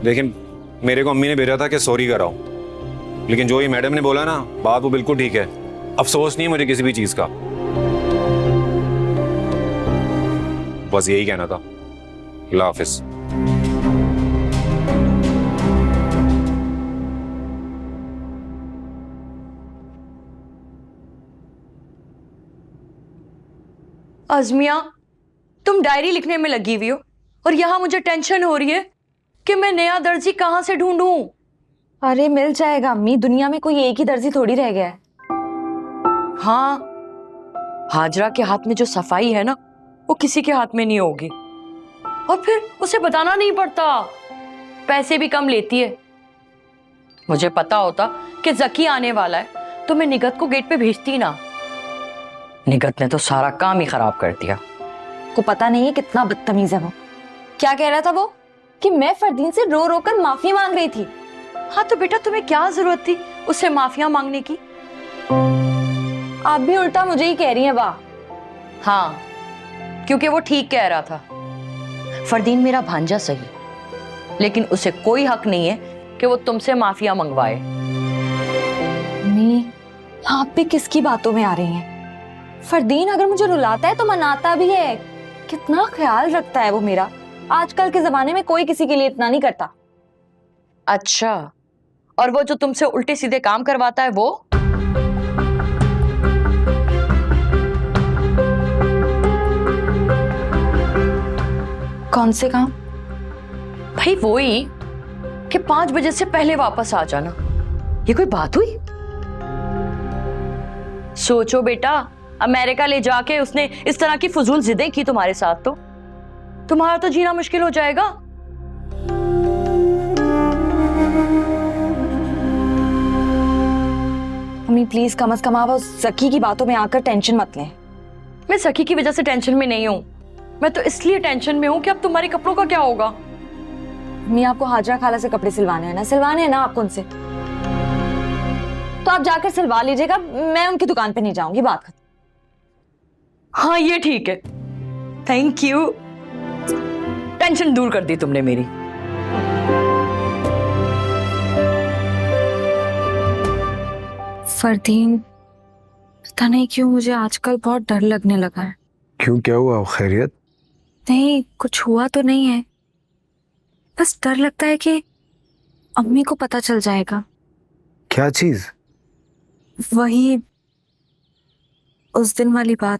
G: लेकिन मेरे को अम्मी ने भेजा था कि सॉरी कराओ, लेकिन जो ये मैडम ने बोला ना, बात वो बिल्कुल ठीक है। अफसोस नहीं है मुझे किसी भी चीज का, बस यही कहना था। अल्लाह हाफिज।
D: अज़मिया, तुम डायरी लिखने में लगी हुई हो और यहाँ मुझे टेंशन हो रही है कि मैं नया दर्जी कहाँ से ढूंढूं।
C: अरे मिल जाएगा अम्मी, दुनिया में कोई एक ही दर्जी थोड़ी रह गया है।
D: हाँ, हाजरा के हाथ में जो सफाई है ना, वो किसी के हाथ में नहीं होगी। और फिर उसे बताना नहीं पड़ता, पैसे भी कम लेती है। मुझे पता होता कि जकी आने वाला है तो मैं निगत को गेट पे भेजती ना। निगत ने तो सारा काम ही खराब कर दिया।
C: को पता नहीं है कितना बदतमीज है वो। क्या कह रहा था वो? कि मैं फरदीन से रो रो कर माफी मांग रही थी।
D: हाँ तो बेटा तुम्हें क्या जरूरत थी उससे माफिया मांगने की?
C: आप भी उल्टा मुझे ही कह रही हैं वाह।
D: हाँ, क्योंकि वो ठीक कह रहा था। फरदीन मेरा भांजा सही, लेकिन उसे कोई हक नहीं है कि वो तुमसे माफिया मंगवाए।
C: अम्मी, आप भी किसकी बातों में आ रही हैं? फरदीन अगर मुझे रुलाता है तो मनाता भी है। कितना ख्याल रखता है वो मेरा। आजकल के जमाने में कोई किसी के लिए इतना नहीं करता।
D: अच्छा, और वो जो तुमसे उल्टे सीधे काम करवाता है वो?
C: कौन से काम?
D: भाई वो ही कि 5 बजे से पहले वापस आ जाना। ये कोई बात हुई? सोचो बेटा, अमेरिका ले जाके उसने इस तरह की फजूल जिदें की तुम्हारे साथ तो तुम्हारा तो जीना मुश्किल हो जाएगा।
C: अम्मी प्लीज, कम से कम आप उस जकी की बातों में आकर टेंशन मत लें।
D: मैं सखी की वजह से टेंशन में नहीं हूं, मैं तो इसलिए टेंशन में हूं कि अब तुम्हारे कपड़ों का क्या होगा।
C: अम्मी आपको हाजरा खाला से कपड़े सिलवाने हैं ना? सिलवाने हैं ना आपको उनसे? तो आप जाकर सिलवा लीजिएगा, मैं उनकी दुकान पे नहीं जाऊंगी, बात खत्म।
D: हाँ ये ठीक है, थैंक यू, टेंशन दूर कर दी तुमने मेरी।
C: फरदीन, पता नहीं क्यों मुझे आजकल बहुत डर लगने लगा है।
E: क्यों, क्या हुआ? खैरियत?
C: नहीं, कुछ हुआ तो नहीं है, बस डर लगता है कि अम्मी को पता चल जाएगा।
E: क्या चीज?
C: वही उस दिन वाली बात।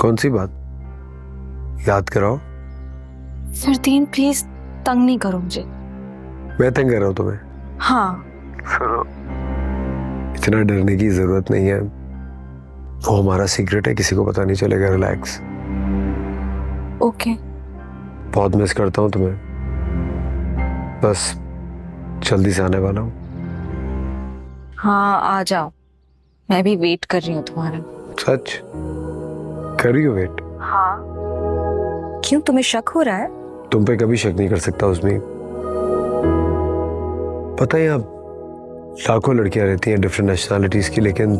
E: कौन सी बात? याद कराओ।
C: फरदीन प्लीज तंग नहीं करो मुझे।
E: मैं तंग कर रहा हूँ तुम्हें?
C: हाँ।
E: सुनो, इतना डरने की जरूरत नहीं है, वो हमारा सीक्रेट है, किसी को पता नहीं चलेगा। रिलैक्स।
C: ओके।
E: बहुत मिस करता हूँ तुम्हें, बस जल्दी से आने वाला हूँ।
C: हाँ आ जाओ, मैं भी वेट कर रही हूँ तुम्हारा।
E: सच कर रही हो वेट?
C: हाँ। क्यों, तुम्हें शक हो रहा है?
E: तुम पे कभी शक नहीं कर सकता उसमें। पता है आप, लाखों लड़कियां रहती हैं डिफरेंट नेशनैलिटीज की, लेकिन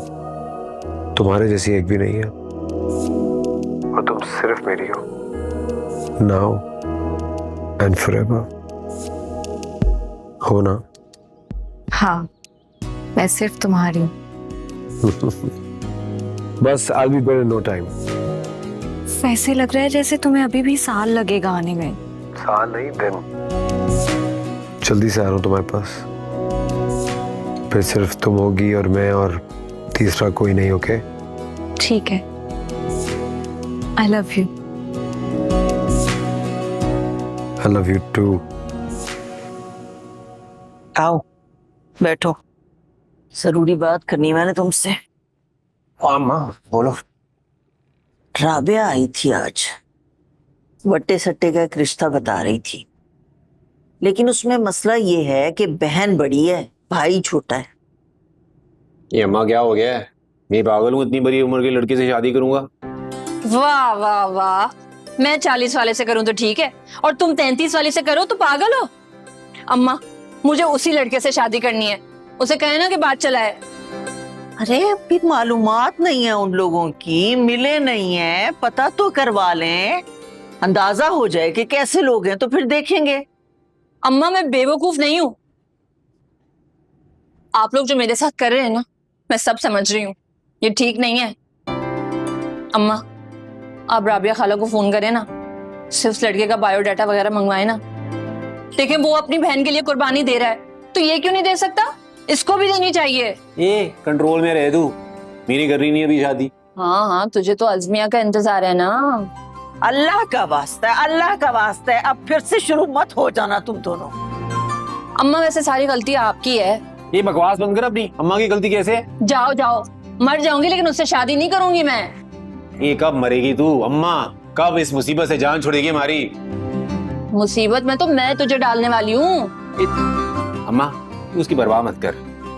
E: तुम्हारे जैसी एक भी नहीं है, और तुम सिर्फ मेरी हो, नाउ एंड फॉरएवर। हो ना?
C: हाँ, मैं सिर्फ तुम्हारी हूँ।
E: बस I will be there in no time.
C: वैसे लग रहा है जैसे तुम्हें अभी भी साल लगेगा आने में।
E: साल नहीं, दिन। जल्दी से आ रहा हूँ तुम्हारे पास। फिर सिर्फ तुम होगी और मैं, और तीसरा कोई नहीं। ओके
C: ठीक है। I love you.
E: I love you too.
F: आओ बैठो, जरूरी बात करनी मैंने तुमसे।
G: अम्मा बोलो।
F: राबिया आई थी आज, वट्टे सट्टे का एक रिश्ता बता रही थी, लेकिन उसमें मसला ये है कि बहन बड़ी है, भाई छोटा है।
G: ये अम्मा क्या हो गया है? मैं पागल हूँ इतनी बड़ी उम्र के लड़के से शादी करूंगा?
B: वाह वाह वाह, मैं 40 वाले से करूं तो ठीक है, और तुम 33 वाले से करो तो पागल हो। अम्मा, मुझे उसी लड़के से शादी करनी है, उसे कहे ना कि बात चलाए।
F: अरे अभी मालूमात नहीं है उन लोगों की, मिले नहीं है, पता तो करवा लें, अंदाजा हो जाए कि कैसे लोग हैं, तो फिर देखेंगे।
B: अम्मा, मैं बेवकूफ नहीं हूं। आप लोग जो मेरे साथ कर रहे हैं ना, मैं सब समझ रही हूँ, ये ठीक नहीं है। अम्मा, आप राबिया खाला को फोन करें ना, सिर्फ उस लड़के का बायोडाटा वगैरह मंगवाए ना। देखिए वो अपनी बहन के लिए कुर्बानी दे रहा है, तो ये क्यों नहीं दे सकता? इसको भी देनी चाहिए।
G: ये कंट्रोल में रह तू, मेरी कर रही नहीं अभी शादी।
B: हाँ हाँ, तुझे तो अज़मिया का इंतजार है ना।
F: अल्लाह का वास्ता है, अल्लाह का वास्ता है, अब फिर से शुरू मत हो जाना तुम दोनों।
B: अम्मा, वैसे सारी गलती आपकी है।
G: ये बकवास बंद कर अपनी। अम्मा की गलती कैसे है?
B: जाओ जाओ, मर जाऊंगी लेकिन उससे शादी नहीं करूंगी मैं।
G: ये कब मरेगी तू अम्मा? कब इस मुसीबत से जान छुड़ेगी हमारी?
B: मुसीबत में तो मैं तुझे डालने वाली हूँ।
G: अम्मा तू उसकी परवाह मत कर,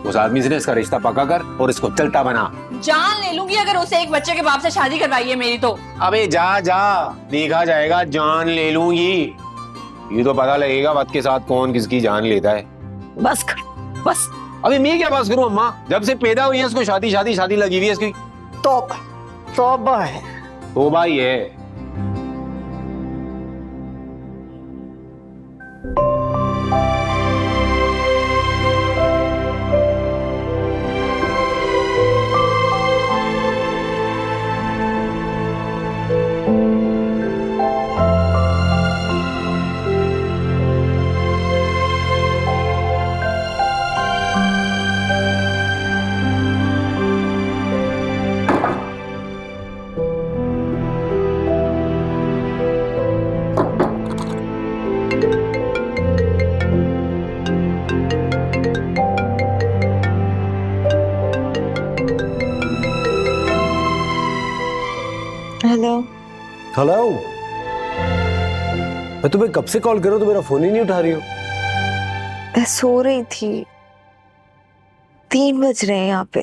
G: उस आदमी से ना इसका रिश्ता पक्का कर और इसको चलता बना।
B: जान ले लूंगी अगर उसे एक बच्चे के बाप से शादी करवाई है मेरी तो।
G: अबे जा जा, देखा जाएगा, जान ले लूंगी। ये तो पता लगेगा वक्त के साथ कौन किसकी जान लेता है।
F: बस कर, बस।
G: अबे मैं क्या बात करूं अम्मा? जब से पैदा हुई है उसको शादी शादी शादी लगी हुई है इसकी।
F: तौबा तौबा है।
G: तौबा ही है।
C: हेलो।
E: हेलो, मैं तुम्हें कब से कॉल कर रहा हूं, तो मेरा फोन ही नहीं उठा रही हो।
C: मैं सो रही थी, 3 बज रहे हैं यहाँ पे।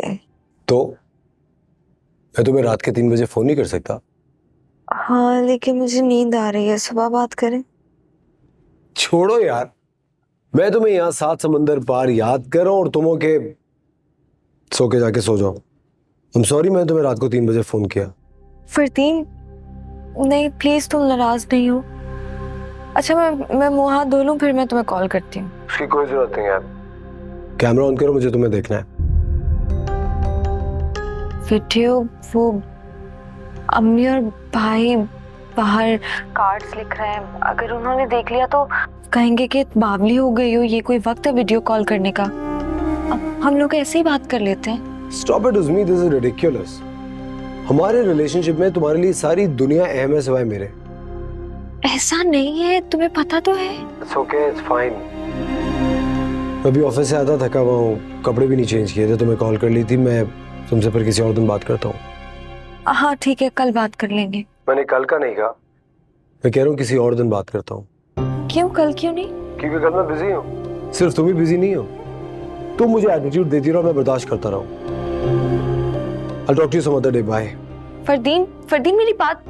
E: तो मैं तुम्हें रात के 3 बजे फोन नहीं कर सकता?
C: हाँ लेकिन मुझे नींद आ रही है, सुबह बात करें?
E: छोड़ो यार, मैं तुम्हें यहाँ 7 समंदर पार याद कर रहा हूँ और तुम हो के सो के जाके सो जाओ। I'm sorry मैंने तुम्हें रात को 3 बजे फोन किया।
C: फरदीन, नहीं प्लीज तुम नाराज नहीं हो? अच्छा मैं मुंह हाथ धो लूं, फिर मैं तुम्हें कॉल करती हूँ।
E: उसकी कोई जरूरत नहीं है। कैमरा ऑन करो, मुझे तुम्हें देखना है।
C: वीडियो, वो अम्मी और भाई बाहर कार्ड्स लिख रहे हैं, अगर उन्होंने देख लिया तो कहेंगे कि बावली हो गई हो, ये कोई वक्त है वीडियो कॉल करने का? अब हम लोग ऐसे ही बात कर लेते हैं।
E: Stop it Uzmi, this is ridiculous. हमारे रिलेशनशिप में तुम्हारे लिए सारी दुनिया अहम है सिवाय मेरे।
C: ऐसा नहीं है, तुम्हें पता तो है।
E: It's okay, it's fine. मैं अभी ऑफिस से आधा थका हुआ हूँ, कपड़े भी नहीं चेंज किए थे, तो मैं कॉल कर ली थी। मैं तुमसे फिर किसी और दिन बात करता हूँ।
C: हाँ ठीक है, कल बात कर लेंगे।
E: मैंने कल का नहीं कहा, मैं कह रहा हूँ किसी और दिन बात करता हूँ।
C: क्यों, कल क्यों नहीं?
E: क्योंकि कल मैं बिजी हूँ। सिर्फ तुम ही बिजी नहीं हो, तुम मुझे एटीट्यूड देती रहो, मैं बर्दाश्त करता रहूँ। I'll talk to you some other day. Bye.
C: Fardeen मेरी बात।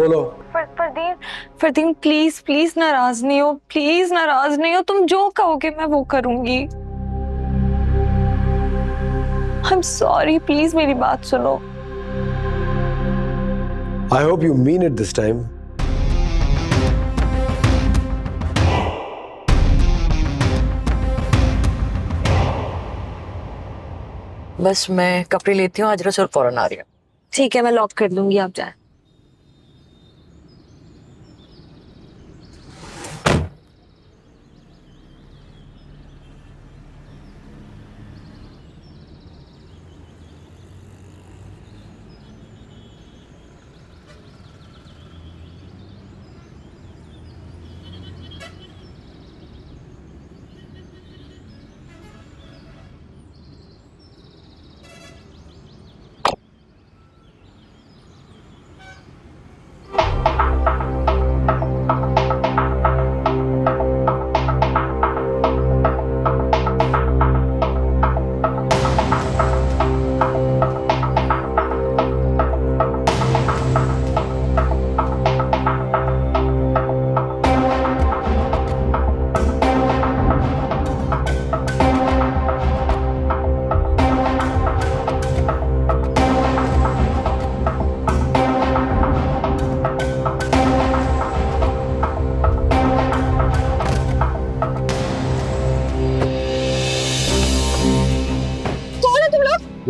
E: बोलो।
C: फरदीन प्लीज प्लीज नाराज नहीं हो, प्लीज नाराज नहीं हो, तुम जो कहोगे मैं वो करूंगी। आई एम सॉरी, प्लीज मेरी बात सुनो।
E: I hope you mean it this time.
D: बस मैं कपड़े लेती हूँ, हाजरा सर फौरन आ रही है।
C: ठीक है, मैं लॉक कर दूंगी, आप जाए।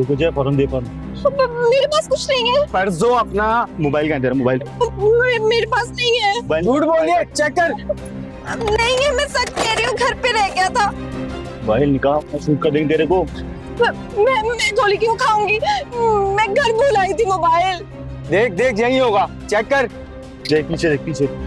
L: मुझे फौरन दे पर।
C: मेरे पास कुछ नहीं है।
L: पर्स दो अपना। मोबाइल कहाँ है तेरा? मोबाइल
C: मेरे पास नहीं है।
L: झूठ बोलिए, चेक कर।
C: नहीं है, मैं सच कह रही हूँ, घर पे रह गया था।
L: मोबाइल निकाल, मैं शूट कर देंगे तेरे को।
C: मैं गोली क्यों खाऊंगी? मैं घर भूल आई थी मोबाइल।
L: देख देख, यही होगा, चेक कर। देख पीछे, देख पीछे।